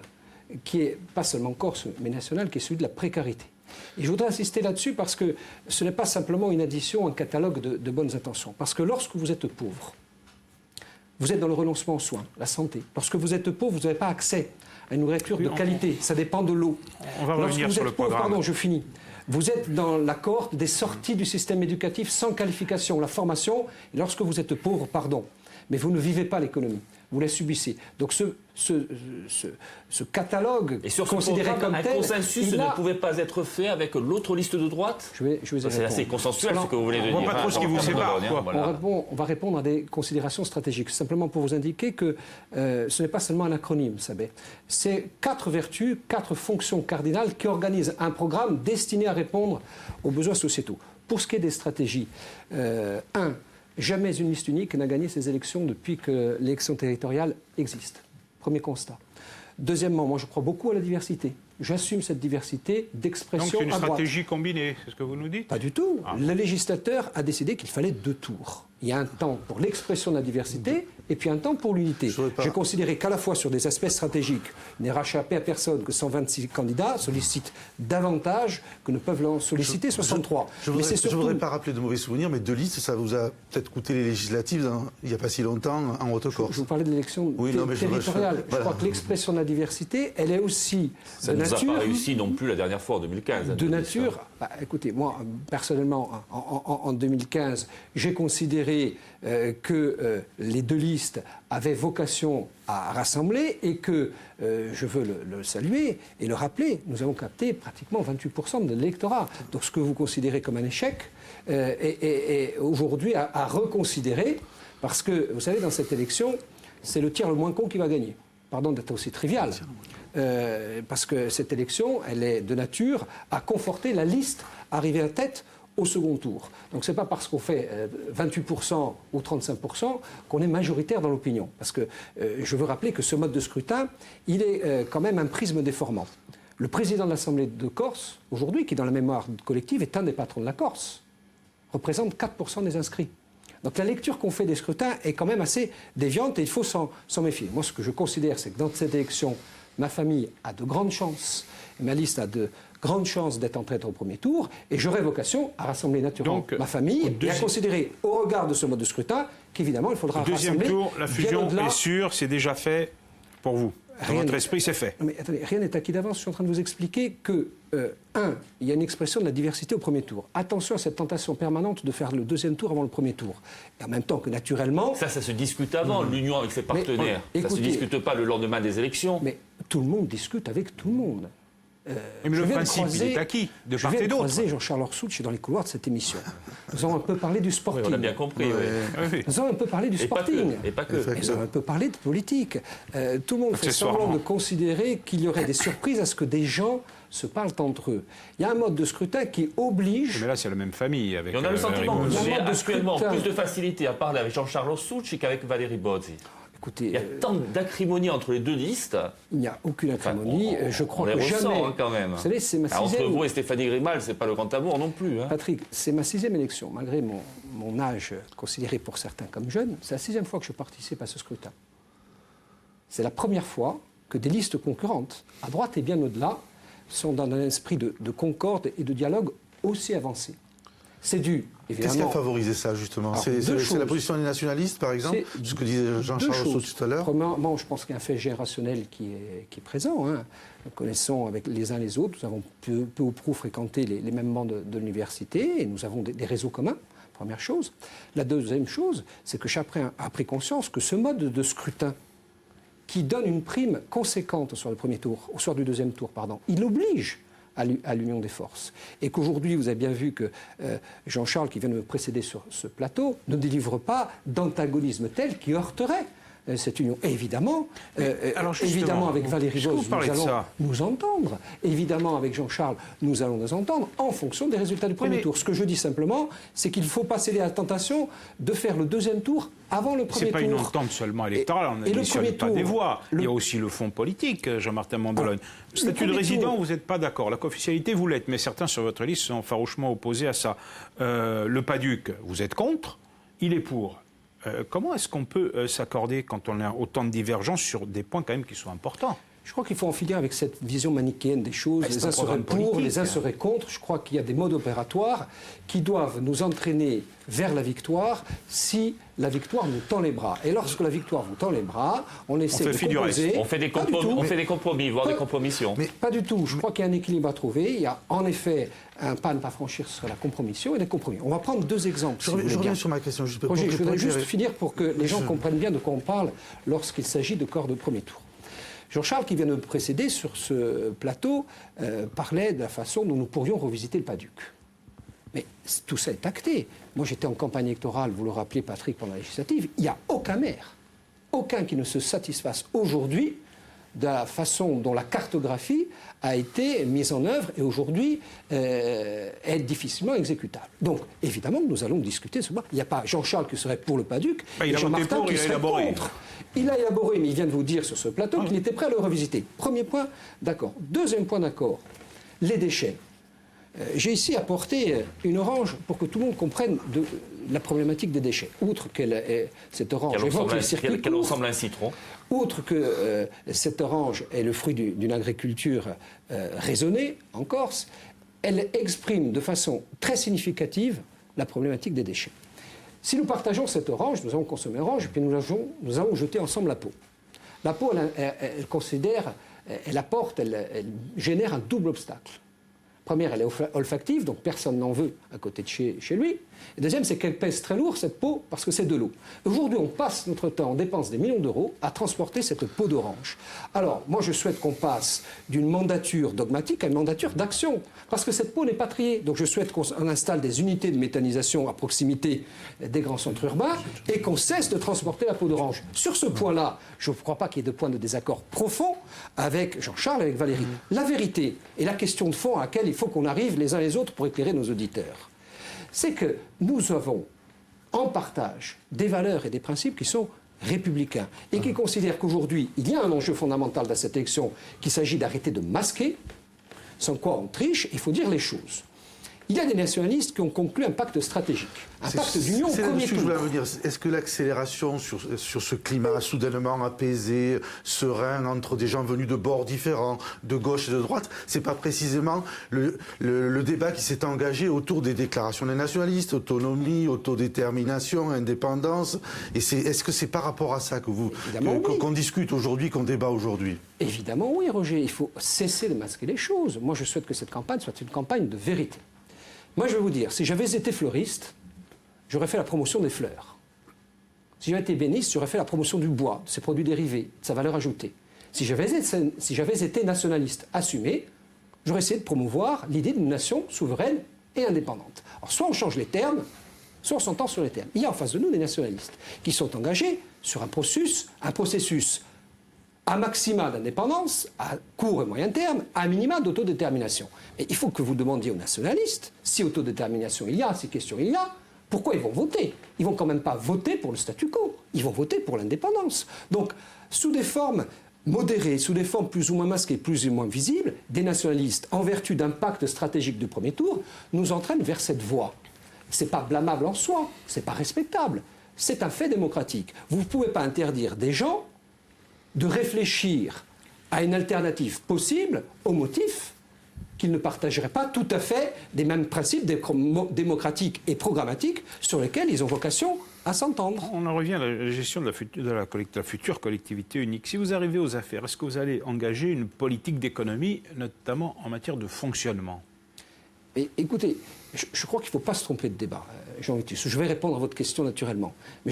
qui est pas seulement corse, mais national, qui est celui de la précarité. Et je voudrais insister là-dessus parce que ce n'est pas simplement une addition, un catalogue de bonnes intentions. Parce que lorsque vous êtes pauvre, vous êtes dans le renoncement aux soins, la santé. Lorsque vous êtes pauvre, vous n'avez pas accès à une nourriture de qualité. Ça dépend de l'eau. On va revenir sur le programme. Pardon, je finis. Vous êtes dans la cohorte des sorties du système éducatif sans qualification, la formation. Et lorsque vous êtes pauvre, mais vous ne vivez pas l'économie. Vous la subissez. Donc ce catalogue et sur ce considéré programme, comme tel, un consensus ne pouvait pas être fait avec l'autre liste de droite. C'est assez consensuel ce que vous venez de dire. On voit pas trop ce qui vous sépare. On va répondre à des considérations stratégiques. Simplement pour vous indiquer que ce n'est pas seulement un acronyme, Sabé. C'est 4 vertus, 4 fonctions cardinales qui organisent un programme destiné à répondre aux besoins sociétaux. Pour ce qui est des stratégies, 1. Jamais une liste unique n'a gagné ces élections depuis que l'élection territoriale existe. Premier constat. Deuxièmement, moi je crois beaucoup à la diversité. j'assume cette diversité d'expression Donc c'est une à droite. stratégie combinée, c'est ce que vous nous dites? Pas du tout. Le législateur a décidé qu'il fallait 2 tours. Il y a un temps pour l'expression de la diversité et puis un temps pour l'unité. J'ai considéré qu'à la fois sur des aspects stratégiques, il n'est rachapé à personne que 126 candidats sollicitent davantage que ne peuvent l'en solliciter 63. Je ne voudrais pas rappeler de mauvais souvenirs, mais 2 listes, ça vous a peut-être coûté les législatives il n'y a pas si longtemps en Haute-Corse. Je vous parlais de l'élection territoriale. Je crois que l'expression de la diversité, elle est aussi ça de nature... Ça nature... nous a pas réussi non plus la dernière fois en 2015. De nature... écoutez, moi, personnellement, en 2015, j'ai considéré que les 2 listes avaient vocation à rassembler et que, je veux le saluer et le rappeler, nous avons capté pratiquement 28% de l'électorat. Donc ce que vous considérez comme un échec est aujourd'hui à reconsidérer, parce que, vous savez, dans cette élection, c'est le tiers le moins con qui va gagner. Pardon d'être aussi trivial. Parce que cette élection, elle est de nature à conforter la liste arrivée en tête au second tour. Donc ce n'est pas parce qu'on fait 28% ou 35% qu'on est majoritaire dans l'opinion. Parce que je veux rappeler que ce mode de scrutin, il est quand même un prisme déformant. Le président de l'Assemblée de Corse, aujourd'hui, qui dans la mémoire collective est un des patrons de la Corse, représente 4% des inscrits. Donc la lecture qu'on fait des scrutins est quand même assez déviante et il faut s'en méfier. Moi, ce que je considère, c'est que dans cette élection, ma famille a de grandes chances, ma liste a de grandes chances d'être en tête au premier tour, et j'aurai vocation à rassembler naturellement ma famille et à considérer, au regard de ce mode de scrutin, qu'évidemment, il faudra rassembler... Deuxième tour, la fusion est sûre, c'est déjà fait pour vous. Dans votre esprit, c'est fait. Mais attendez, rien n'est acquis d'avance. Je suis en train de vous expliquer que, il y a une expression de la diversité au premier tour. Attention à cette tentation permanente de faire le deuxième tour avant le premier tour. Et en même temps que, naturellement... Ça se discute avant, l'union avec ses partenaires. Ça ne se discute pas le lendemain des élections. Mais tout le monde discute avec tout le monde. Mais le principe, il est acquis, de part et d'autre. Je viens de croiser Jean-Charles Orsucci dans les couloirs de cette émission. Nous avons un peu parlé du sporting. Oui, on a bien compris. Oui. Nous avons un peu parlé du sporting. Et pas que. Nous avons un peu parlé de politique. Tout le monde fait semblant de considérer qu'il y aurait des surprises à ce que des gens se parlent entre eux. Il y a un mode de scrutin qui oblige... Mais là, c'est la même famille. Avec on a le sentiment que vous avez actuellement plus de facilité à parler avec Jean-Charles Orsucci qu'avec Valérie Bozzi. Écoutez, il y a tant d'acrimonie entre les 2 listes. Il n'y a aucune acrimonie. Je crois que jamais. Quand même. Vous savez, c'est ma 6e... Entre vous et Stéphanie Grimal, c'est pas le grand amour non plus. Patrick, c'est ma 6e élection. Malgré mon âge considéré pour certains comme jeune, c'est la 6e fois que je participe à ce scrutin. C'est la première fois que des listes concurrentes, à droite et bien au-delà, sont dans un esprit de concorde et de dialogue aussi avancé. C'est dû, évidemment... Qu'est-ce qui a favorisé ça, justement? C'est la position des nationalistes, par exemple? Ce que disait Jean-Charles Rousseau tout à l'heure. Premièrement, je pense qu'il y a un fait générationnel qui est présent. Nous connaissons avec les uns les autres, nous avons peu ou prou fréquenté les mêmes bancs de l'université et nous avons des réseaux communs, première chose. La deuxième chose, c'est que chacun a pris conscience que ce mode de scrutin qui donne une prime conséquente sur le premier tour, au soir du deuxième tour, il oblige à l'union des forces. Et qu'aujourd'hui, vous avez bien vu que Jean-Charles, qui vient de me précéder sur ce plateau, ne délivre pas d'antagonisme tel qui heurterait cette union. Et évidemment, évidemment avec Valérie Bozzi, nous allons nous entendre. Évidemment, avec Jean-Charles, nous allons nous entendre en fonction des résultats du premier tour. Ce que je dis simplement, c'est qu'il ne faut pas céder à la tentation de faire le deuxième tour avant le premier tour. Ce n'est pas une entente seulement électorale, on n'additionne pas des voix. Il y a aussi le fond politique, Jean-Martin Mandologne. Statut de résident, vous n'êtes pas d'accord. La co-officialité, vous l'êtes, mais certains sur votre liste sont farouchement opposés à ça. Le PADUC, vous êtes contre, il est pour. Comment est-ce qu'on peut s'accorder quand on a autant de divergences sur des points quand même qui sont importants? Je crois qu'il faut en finir avec cette vision manichéenne des choses. Les uns seraient pour, les uns seraient contre. Je crois qu'il y a des modes opératoires qui doivent nous entraîner vers la victoire si la victoire nous tend les bras. Et lorsque la victoire vous tend les bras, on essaie de composer... On fait des compromis, voire des compromissions. Mais pas du tout. Je crois qu'il y a un équilibre à trouver. Il y a en effet un pas à ne pas franchir sur la compromission et des compromis. On va prendre 2 exemples. Je reviens sur ma question. Je voudrais juste finir pour que les gens comprennent bien de quoi on parle lorsqu'il s'agit de corps de premier tour. Jean-Charles, qui vient de me précéder sur ce plateau, parlait de la façon dont nous pourrions revisiter le PADUC. Mais tout ça est acté. Moi, j'étais en campagne électorale, vous le rappelez, Patrick, pendant la législative. Il n'y a aucun maire, aucun qui ne se satisfasse aujourd'hui de la façon dont la cartographie a été mise en œuvre et aujourd'hui est difficilement exécutable. Donc, évidemment, nous allons discuter ce point. Il n'y a pas Jean-Charles qui serait pour le PADUC et Jean-Martin qui serait contre. Il a élaboré, mais il vient de vous dire sur ce plateau qu'il était prêt à le revisiter. Premier point, d'accord. Deuxième point, d'accord. Les déchets. J'ai ici apporté une orange pour que tout le monde comprenne la problématique des déchets. Outre que cette orange évoque les circuits qu'elle courts, ressemble à un citron. outre que cette orange est le fruit d'une agriculture raisonnée en Corse, elle exprime de façon très significative la problématique des déchets. Si nous partageons cette orange, nous avons consommé orange, et puis nous avons jeté ensemble la peau. La peau, elle considère, elle apporte, elle génère un double obstacle. Première, elle est olfactive, donc personne n'en veut à côté de chez lui. Et deuxième, c'est qu'elle pèse très lourd, cette peau, parce que c'est de l'eau. Aujourd'hui, on passe notre temps, on dépense des millions d'euros à transporter cette peau d'orange. Alors, moi, je souhaite qu'on passe d'une mandature dogmatique à une mandature d'action, parce que cette peau n'est pas triée. Donc, je souhaite qu'on installe des unités de méthanisation à proximité des grands centres urbains et qu'on cesse de transporter la peau d'orange. Sur ce point-là, je ne crois pas qu'il y ait de point de désaccord profond avec Jean-Charles et avec Valérie. La vérité et la question de fond à laquelle il faut qu'on arrive les uns les autres pour éclairer nos auditeurs, c'est que nous avons en partage des valeurs et des principes qui sont républicains et qui considèrent qu'aujourd'hui, il y a un enjeu fondamental dans cette élection qu'il s'agit d'arrêter de masquer, sans quoi on triche, il faut dire les choses. Il y a des nationalistes qui ont conclu un pacte stratégique, un pacte d'union au premier tour. Je voulais venir. Est-ce que l'accélération sur ce climat soudainement apaisé, serein, entre des gens venus de bords différents, de gauche et de droite, c'est pas précisément le débat qui s'est engagé autour des déclarations des nationalistes, autonomie, autodétermination, indépendance, et est-ce que c'est par rapport à ça que qu'on discute aujourd'hui, qu'on débat aujourd'hui? Évidemment oui, Roger, il faut cesser de masquer les choses. Moi je souhaite que cette campagne soit une campagne de vérité. Moi, je vais vous dire, si j'avais été fleuriste, j'aurais fait la promotion des fleurs. Si j'avais été ébéniste, j'aurais fait la promotion du bois, de ses produits dérivés, de sa valeur ajoutée. Si j'avais été nationaliste assumé, j'aurais essayé de promouvoir l'idée d'une nation souveraine et indépendante. Alors, soit on change les termes, soit on s'entend sur les termes. Il y a en face de nous des nationalistes qui sont engagés sur un processus à maxima d'indépendance, à court et moyen terme, à minima d'autodétermination. Et il faut que vous demandiez aux nationalistes, si autodétermination il y a, si question il y a, pourquoi ils vont voter? Ils vont quand même pas voter pour le statu quo, ils vont voter pour l'indépendance. Donc, sous des formes modérées, sous des formes plus ou moins masquées, plus ou moins visibles, des nationalistes, en vertu d'un pacte stratégique de premier tour, nous entraînent vers cette voie. C'est pas blâmable en soi, c'est pas respectable, c'est un fait démocratique. Vous ne pouvez pas interdire des gens de réfléchir à une alternative possible au motif qu'ils ne partageraient pas tout à fait des mêmes principes démocratiques et programmatiques sur lesquels ils ont vocation à s'entendre. On en revient à la gestion de la future collectivité unique. Si vous arrivez aux affaires, est-ce que vous allez engager une politique d'économie, notamment en matière de fonctionnement? Écoutez, je crois qu'il ne faut pas se tromper de débat, Jean Vitus. Je vais répondre à votre question naturellement. Mais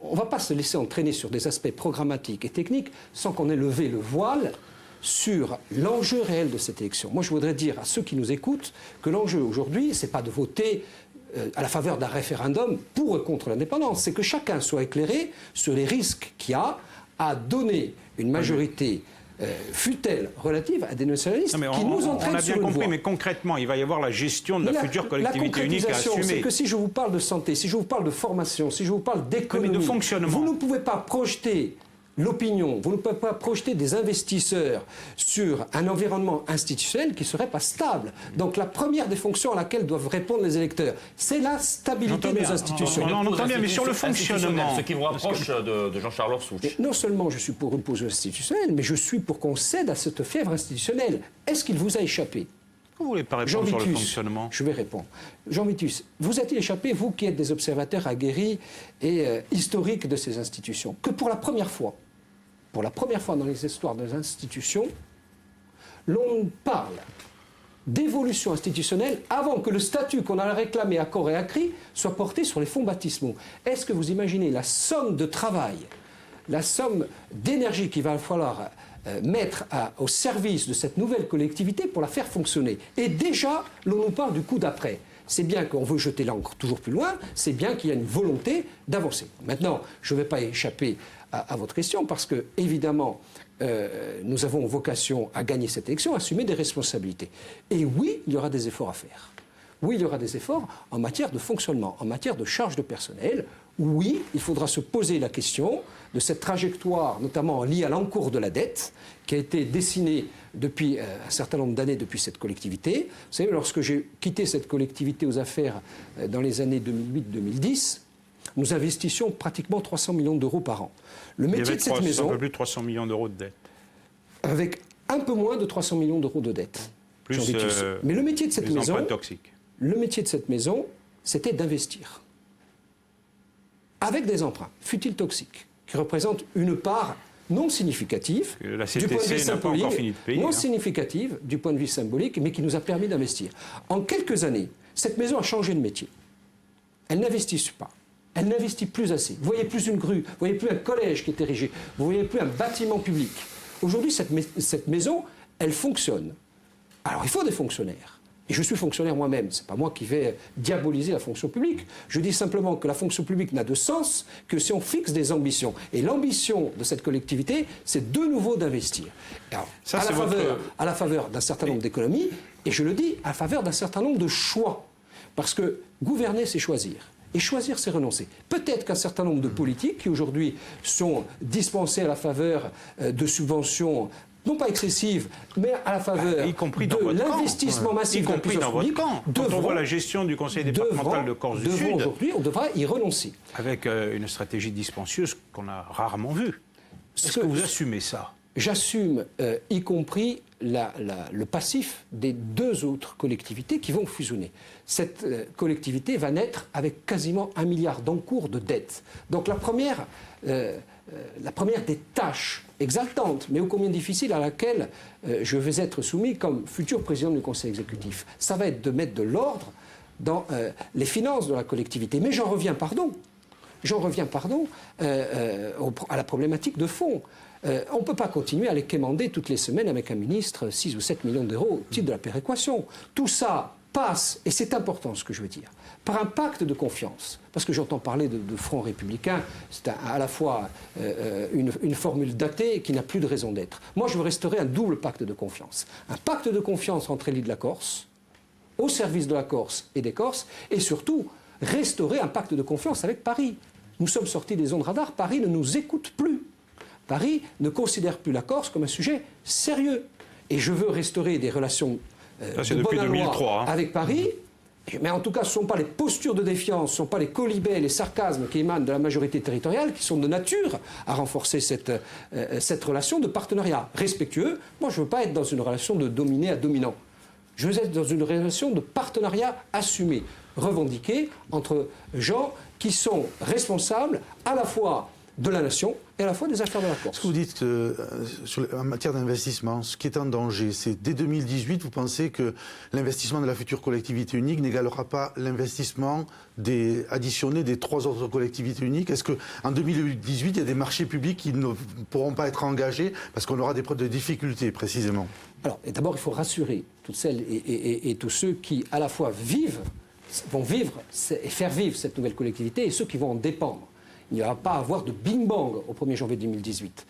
on ne va pas se laisser entraîner sur des aspects programmatiques et techniques sans qu'on ait levé le voile sur l'enjeu réel de cette élection. Moi, je voudrais dire à ceux qui nous écoutent que l'enjeu aujourd'hui, ce n'est pas de voter à la faveur d'un référendum pour ou contre l'indépendance. C'est que chacun soit éclairé sur les risques qu'il y a à donner une majorité fut-elle relative à des nationalistes qui nous entraînent sur une voie. On a bien compris, mais concrètement, il va y avoir la gestion de la future collectivité unique à assumer. C'est que si je vous parle de santé, si je vous parle de formation, si je vous parle d'économie, de fonctionnement, vous ne pouvez pas projeter l'opinion, vous ne pouvez pas projeter des investisseurs sur un environnement institutionnel qui ne serait pas stable. Donc la première des fonctions à laquelle doivent répondre les électeurs, c'est la stabilité de nos institutions. On entend bien, mais sur le fonctionnement... Ce qui vous rapproche de Jean-Charles Orsoutch. Non seulement je suis pour une pause institutionnelle, mais je suis pour qu'on cède à cette fièvre institutionnelle. Est-ce qu'il vous a échappé? Vous ne voulez pas répondre sur le fonctionnement? Je vais répondre. Jean Vitus, vous a-t-il échappé, vous qui êtes des observateurs aguerris et historiques de ces institutions, que pour la première fois dans les histoires des institutions, l'on parle d'évolution institutionnelle avant que le statut qu'on a réclamé à corps et à cri soit porté sur les fonds baptismaux? Est-ce que vous imaginez la somme de travail, la somme d'énergie qu'il va falloir mettre au service de cette nouvelle collectivité pour la faire fonctionner? Et déjà, l'on nous parle du coup d'après. C'est bien qu'on veut jeter l'encre toujours plus loin, c'est bien qu'il y a une volonté d'avancer. Maintenant, je ne vais pas échapper à votre question parce que, évidemment, nous avons vocation à gagner cette élection, à assumer des responsabilités. Et oui, il y aura des efforts à faire. Oui, il y aura des efforts en matière de fonctionnement, en matière de charge de personnel. Oui, il faudra se poser la question de cette trajectoire, notamment liée à l'encours de la dette, qui a été dessinée depuis un certain nombre d'années depuis cette collectivité. Vous savez, lorsque j'ai quitté cette collectivité aux affaires dans les années 2008-2010, nous investissions pratiquement 300 millions d'euros par an. Le métier de cette maison... Un peu plus de 300 millions d'euros de dette. Avec un peu moins de 300 millions d'euros de dette. Plus mais le métier de cette maison... emprunts toxiques. Le métier de cette maison, c'était d'investir. Avec des emprunts, fut-ils toxiques, qui représentent une part non significative, la du point de vue CTC n'a pas encore fini de payer. non significative du point de vue symbolique, mais qui nous a permis d'investir. En quelques années, cette maison a changé de métier. Elle n'investit pas. Elle n'investit plus assez. Vous voyez plus une grue, vous voyez plus un collège qui est érigé, vous voyez plus un bâtiment public. Aujourd'hui, cette maison, elle fonctionne. Alors, il faut des fonctionnaires. Et je suis fonctionnaire moi-même. Ce n'est pas moi qui vais diaboliser la fonction publique. Je dis simplement que la fonction publique n'a de sens que si on fixe des ambitions. Et l'ambition de cette collectivité, c'est de nouveau d'investir. Alors, à la faveur d'un certain nombre d'économies, et je le dis, à la faveur d'un certain nombre de choix. Parce que gouverner, c'est choisir. Et choisir, c'est renoncer. Peut-être qu'un certain nombre de politiques qui aujourd'hui sont dispensés à la faveur de subventions non pas excessive, mais à la faveur de l'investissement massif, y compris dans votre camp. Quand on voit la gestion du conseil départemental de Corse du Sud, aujourd'hui, on devra y renoncer. Avec une stratégie dispensieuse qu'on a rarement vue. Est-ce que vous assumez ça? J'assume, y compris le passif des deux autres collectivités qui vont fusionner. Cette collectivité va naître avec quasiment 1 milliard d'encours de dette. Donc la première des tâches exaltantes, mais ô combien difficiles, à laquelle je vais être soumis comme futur président du conseil exécutif, ça va être de mettre de l'ordre dans les finances de la collectivité. Mais j'en reviens, à la problématique de fond. On ne peut pas continuer à les quémander toutes les semaines avec un ministre 6 ou 7 millions d'euros au titre de la péréquation. Tout ça passe, et c'est important ce que je veux dire, par un pacte de confiance. Parce que j'entends parler de front républicain, c'est à la fois une formule datée qui n'a plus de raison d'être. Moi, je veux restaurer un double pacte de confiance. Un pacte de confiance entre l'île de la Corse, au service de la Corse et des Corses, et surtout, restaurer un pacte de confiance avec Paris. Nous sommes sortis des ondes radars, Paris ne nous écoute plus. Paris ne considère plus la Corse comme un sujet sérieux. Et je veux restaurer des relations de bonne aloi avec Paris. Mais en tout cas, ce ne sont pas les postures de défiance, ce ne sont pas les colibets, les sarcasmes qui émanent de la majorité territoriale qui sont de nature à renforcer cette relation de partenariat respectueux. Moi, je ne veux pas être dans une relation de dominé à dominant. Je veux être dans une relation de partenariat assumé, revendiqué entre gens qui sont responsables à la fois de la nation et à la fois des affaires de la Corse. Ce que vous dites en matière d'investissement, ce qui est en danger, c'est dès 2018, vous pensez que l'investissement de la future collectivité unique n'égalera pas l'investissement additionné des 3 autres collectivités uniques? Est-ce qu'en 2018, il y a des marchés publics qui ne pourront pas être engagés parce qu'on aura des preuves de difficultés, précisément? Alors, d'abord, il faut rassurer toutes celles et tous ceux qui, à la fois, vont vivre et faire vivre cette nouvelle collectivité et ceux qui vont en dépendre. Il n'y va pas à avoir de bing-bang au 1er janvier 2018.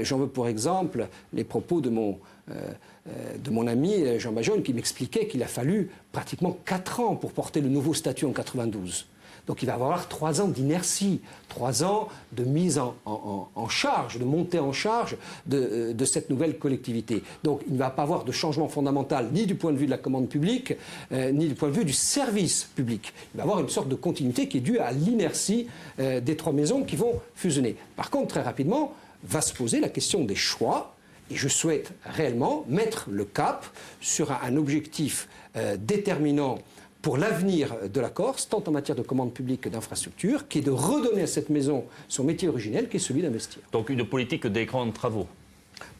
J'en veux pour exemple les propos de mon ami Jean Bajon qui m'expliquait qu'il a fallu pratiquement 4 ans pour porter le nouveau statut en 92. Donc il va y avoir 3 ans d'inertie, 3 ans de mise en charge, de montée en charge de cette nouvelle collectivité. Donc il ne va pas avoir de changement fondamental ni du point de vue de la commande publique, ni du point de vue du service public. Il va y avoir une sorte de continuité qui est due à l'inertie des 3 maisons qui vont fusionner. Par contre, très rapidement, va se poser la question des choix. Et je souhaite réellement mettre le cap sur un objectif déterminant pour l'avenir de la Corse, tant en matière de commande publique que d'infrastructure, qui est de redonner à cette maison son métier originel, qui est celui d'investir. Donc une politique des grands travaux,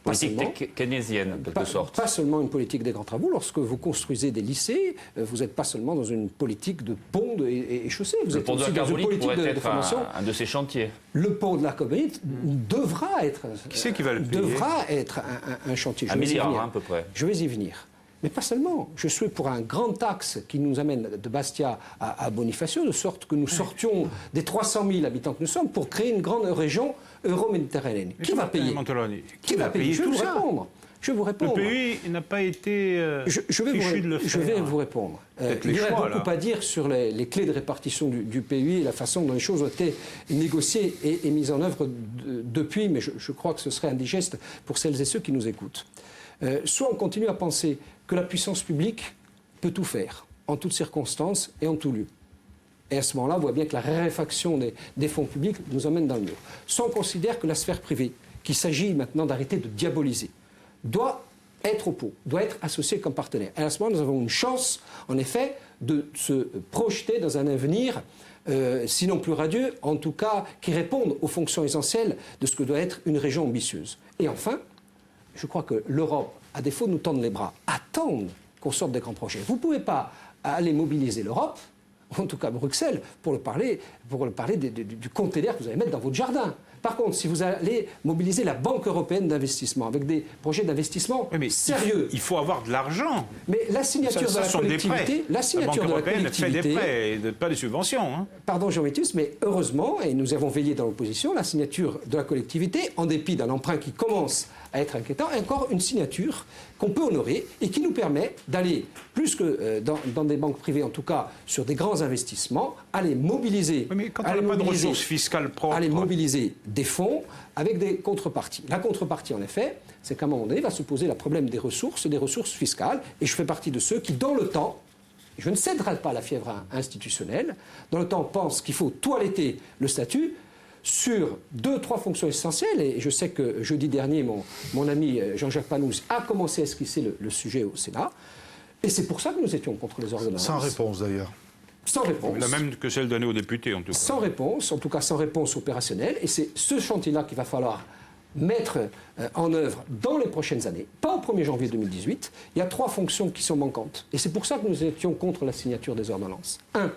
politique keynésienne, en quelque sorte. Pas seulement une politique des grands travaux. Lorsque vous construisez des lycées, vous n'êtes pas seulement dans une politique de ponts et chaussées. Vous êtes aussi dans une politique de formation. Un de ces chantiers. Le pont de la Carbonite devra être... Qui c'est qui va le payer ? Devra être un chantier. 1 milliard, à peu près. Je vais y venir. Mais pas seulement. Je suis pour un grand axe qui nous amène de Bastia à Bonifacio, de sorte que nous sortions des 300 000 habitants que nous sommes pour créer une grande région euro-méditerranéenne. Qui va payer? Qui va payer tout ça? Je vais vous répondre. Le pays n'a pas été fichu de le faire. Je vais vous répondre. Il y aurait beaucoup à dire sur les clés de répartition du pays et la façon dont les choses ont été négociées et mises en œuvre depuis, mais je crois que ce serait indigeste pour celles et ceux qui nous écoutent. Soit on continue à penser que la puissance publique peut tout faire, en toutes circonstances et en tout lieu. Et à ce moment-là, on voit bien que la raréfaction des fonds publics nous emmène dans le mur. Soit on considère que la sphère privée, qu'il s'agit maintenant d'arrêter de diaboliser, doit être au pot, doit être associée comme partenaire. Et à ce moment, nous avons une chance, en effet, de se projeter dans un avenir, sinon plus radieux, en tout cas qui réponde aux fonctions essentielles de ce que doit être une région ambitieuse. Et enfin, je crois que l'Europe, à défaut de nous tendre les bras, attend qu'on sorte des grands projets. Vous ne pouvez pas aller mobiliser l'Europe, en tout cas Bruxelles, pour le parler du conteneur que vous allez mettre dans votre jardin. Par contre, si vous allez mobiliser la Banque européenne d'investissement avec des projets d'investissement sérieux... Il faut avoir de l'argent. Mais la signature de la collectivité... La Banque européenne fait des prêts et pas des subventions. Hein. Pardon, Jean-Vitus, mais heureusement, et nous avons veillé dans l'opposition, la signature de la collectivité, en dépit d'un emprunt qui commence à être inquiétant, est encore une signature qu'on peut honorer et qui nous permet d'aller, plus que dans des banques privées, en tout cas sur des grands investissements, aller mobiliser... Oui, mais quand on n'a pas de ressources fiscales propres... Aller mobiliser des fonds avec des contreparties. La contrepartie, en effet, c'est qu'à un moment donné, va se poser le problème des ressources fiscales. Et je fais partie de ceux qui, dans le temps, je ne céderai pas à la fièvre institutionnelle, dans le temps pensent qu'il faut toiletter le statut sur 2-3 fonctions essentielles. Et je sais que jeudi dernier, mon ami Jean-Jacques Panouz a commencé à esquisser le sujet au Sénat. Et c'est pour ça que nous étions contre les ordonnances. Sans réponse, d'ailleurs. Sans réponse. La même que celle donnée aux députés, en tout cas. Sans réponse, en tout cas sans réponse opérationnelle. Et c'est ce chantier-là qu'il va falloir mettre en œuvre dans les prochaines années, pas au 1er janvier 2018. Il y a 3 fonctions qui sont manquantes. Et c'est pour ça que nous étions contre la signature des ordonnances. 1.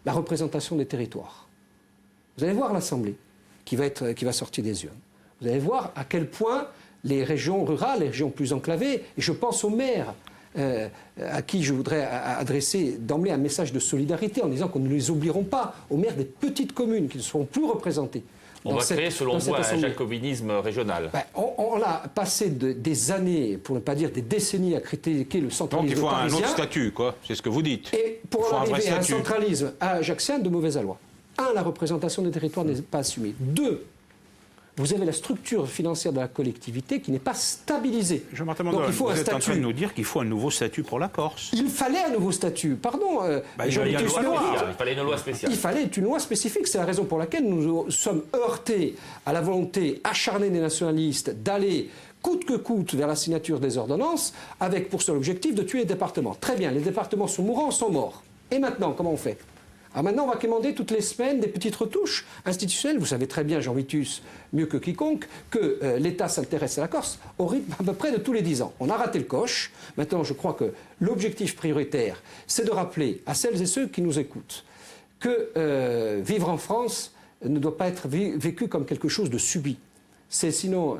La représentation des territoires. Vous allez voir l'Assemblée qui va sortir des urnes. Vous allez voir à quel point les régions rurales, les régions plus enclavées, et je pense aux maires, à qui je voudrais adresser d'emblée un message de solidarité en disant qu'on ne les oublierons pas, aux maires des petites communes qui ne seront plus représentés. On va créer, selon vous, un jacobinisme régional. On a passé des années, pour ne pas dire des décennies, à critiquer le centralisme parisien. Donc il faut un autre statut, quoi. C'est ce que vous dites. Et pour arriver à un centralisme ajaxien de mauvaise loi. 1, la représentation des territoires n'est pas assumée. 2, vous avez la structure financière de la collectivité qui n'est pas stabilisée. Jean-Martin Mandel, vous êtes en train de nous dire qu'il faut un nouveau statut pour la Corse. Il fallait un nouveau statut, pardon. Il fallait une loi spéciale. Il fallait une loi spécifique. C'est la raison pour laquelle nous sommes heurtés à la volonté acharnée des nationalistes d'aller coûte que coûte vers la signature des ordonnances, avec pour seul objectif de tuer les départements. Très bien, les départements sont mourants, sont morts. Et maintenant, comment on fait ? Alors maintenant, on va quémander toutes les semaines des petites retouches institutionnelles. Vous savez très bien, Jean-Vitus, mieux que quiconque, que l'État s'intéresse à la Corse au rythme à peu près de tous les 10 ans. On a raté le coche. Maintenant, je crois que l'objectif prioritaire, c'est de rappeler à celles et ceux qui nous écoutent que vivre en France ne doit pas être vécu comme quelque chose de subi. C'est sinon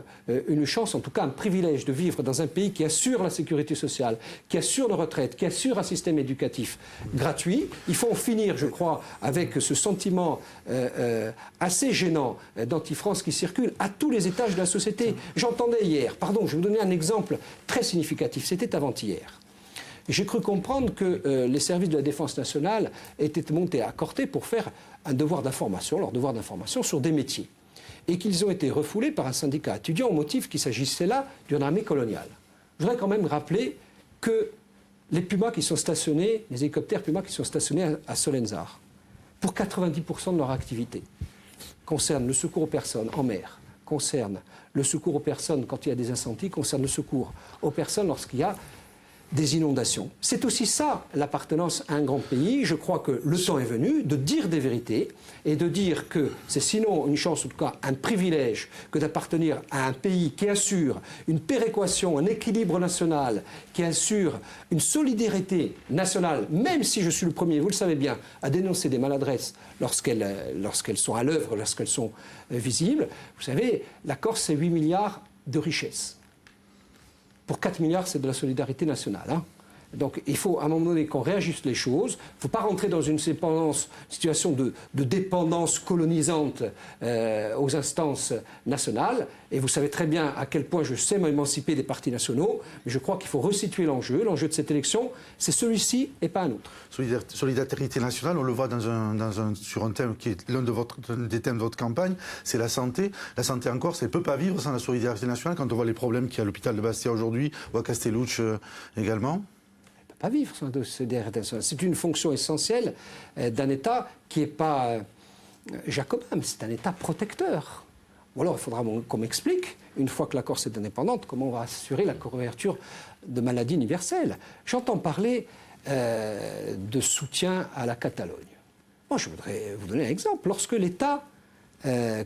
une chance, en tout cas un privilège de vivre dans un pays qui assure la sécurité sociale, qui assure la retraite, qui assure un système éducatif gratuit. Il faut en finir, je crois, avec ce sentiment assez gênant d'anti-France qui circule à tous les étages de la société. J'entendais hier, pardon, je vais vous donner un exemple très significatif, c'était avant-hier. J'ai cru comprendre que les services de la Défense nationale étaient montés à Corté pour faire un devoir d'information, leur devoir d'information sur des métiers. Et qu'ils ont été refoulés par un syndicat étudiant au motif qu'il s'agissait là d'une armée coloniale. Je voudrais quand même rappeler que les Pumas qui sont stationnés, les hélicoptères Pumas qui sont stationnés à Solenzar, pour 90% de leur activité, concernent le secours aux personnes en mer, concernent le secours aux personnes quand il y a des incendies, concernent le secours aux personnes lorsqu'il y a des inondations. C'est aussi ça, l'appartenance à un grand pays. Je crois que le temps est venu de dire des vérités et de dire que c'est sinon une chance, en tout cas un privilège, que d'appartenir à un pays qui assure une péréquation, un équilibre national, qui assure une solidarité nationale, même si je suis le premier, vous le savez bien, à dénoncer des maladresses lorsqu'elles sont à l'œuvre, lorsqu'elles sont visibles. Vous savez, la Corse, c'est 8 milliards de richesses. Pour 4 milliards, c'est de la solidarité nationale. Donc il faut à un moment donné qu'on réajuste les choses. Il ne faut pas rentrer dans une situation de dépendance colonisante aux instances nationales. Et vous savez très bien à quel point je sais m'émanciper des partis nationaux. Mais je crois qu'il faut resituer l'enjeu. L'enjeu de cette élection, c'est celui-ci et pas un autre. Solidarité nationale, on le voit sur un thème qui est l'un des thèmes de votre campagne, c'est la santé. La santé en Corse, elle ne peut pas vivre sans la solidarité nationale. Quand on voit les problèmes qu'il y a à l'hôpital de Bastia aujourd'hui, ou à Castellucci également. Pas vivre sans solidarité nationale. C'est une fonction essentielle d'un État qui n'est pas jacobin, mais c'est un État protecteur. Ou alors il faudra qu'on m'explique, une fois que la Corse est indépendante, comment on va assurer la couverture de maladies universelles. J'entends parler de soutien à la Catalogne. Moi, je voudrais vous donner un exemple. Lorsque l'État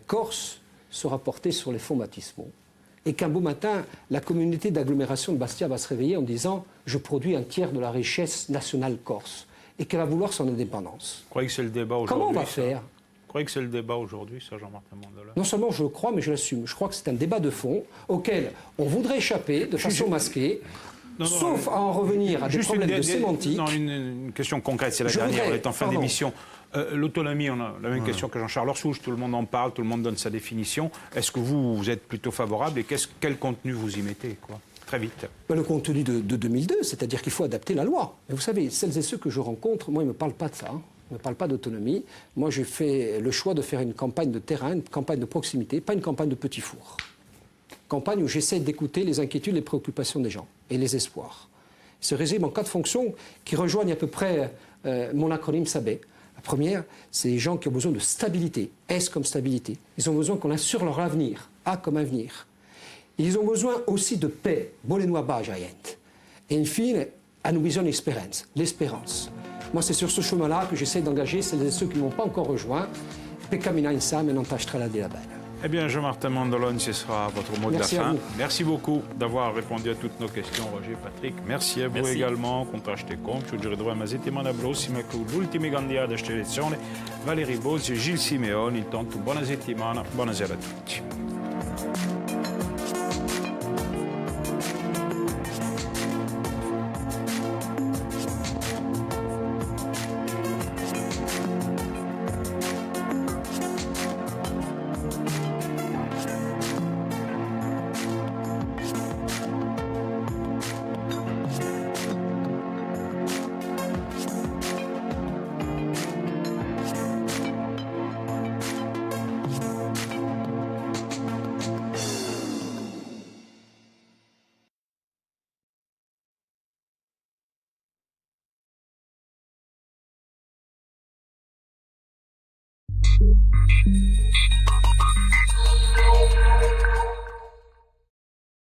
corse sera porté sur les fonds baptismaux, et qu'un beau matin, la communauté d'agglomération de Bastia va se réveiller en disant « je produis un tiers de la richesse nationale corse » et qu'elle va vouloir son indépendance. Vous croyez que c'est le débat aujourd'hui? Comment on va faire? Vous croyez que c'est le débat aujourd'hui, ça, Jean-Martin Mandolone? Non seulement je le crois, mais je l'assume. Je crois que c'est un débat de fond auquel on voudrait échapper de façon masquée, sauf à en revenir à des problèmes de sémantique. Non, une question concrète, c'est la dernière, on est en fin d'émission. L'autonomie, on a la même question que Jean-Charles Orsouche, tout le monde en parle, tout le monde donne sa définition. Est-ce que vous êtes plutôt favorable et quel contenu vous y mettez, quoi? Très vite. Le contenu de 2002, c'est-à-dire qu'il faut adapter la loi. Mais vous savez, celles et ceux que je rencontre, moi, ils ne me parlent pas de ça. Hein. Ils ne me parlent pas d'autonomie. Moi, j'ai fait le choix de faire une campagne de terrain, une campagne de proximité, pas une campagne de petit four. Campagne où j'essaie d'écouter les inquiétudes, les préoccupations des gens et les espoirs. Ce régime en 4 fonctions qui rejoignent à peu près mon acronyme SABE. La première, c'est les gens qui ont besoin de stabilité. S comme stabilité. Ils ont besoin qu'on assure leur avenir. A comme avenir. Ils ont besoin aussi de paix. Bolenois Bajayent. Et infine, a nous vision experience, l'espérance. Moi, c'est sur ce chemin-là que j'essaie d'engager celles et ceux qui ne m'ont pas encore rejoint. Pecamina insam et non tachtra la belle. Eh bien, Jean-Martin Mandolone, ce sera votre mot de la fin. Merci beaucoup d'avoir répondu à toutes nos questions, Roger, Patrick. Merci à vous également. Contraste con, ci ritroviamo la settimana prossima con l'ultima candidato a questa elezione, Valérie Bozzi e Gilles Simeoni. Intanto, buona settimana, buonasera a tutti.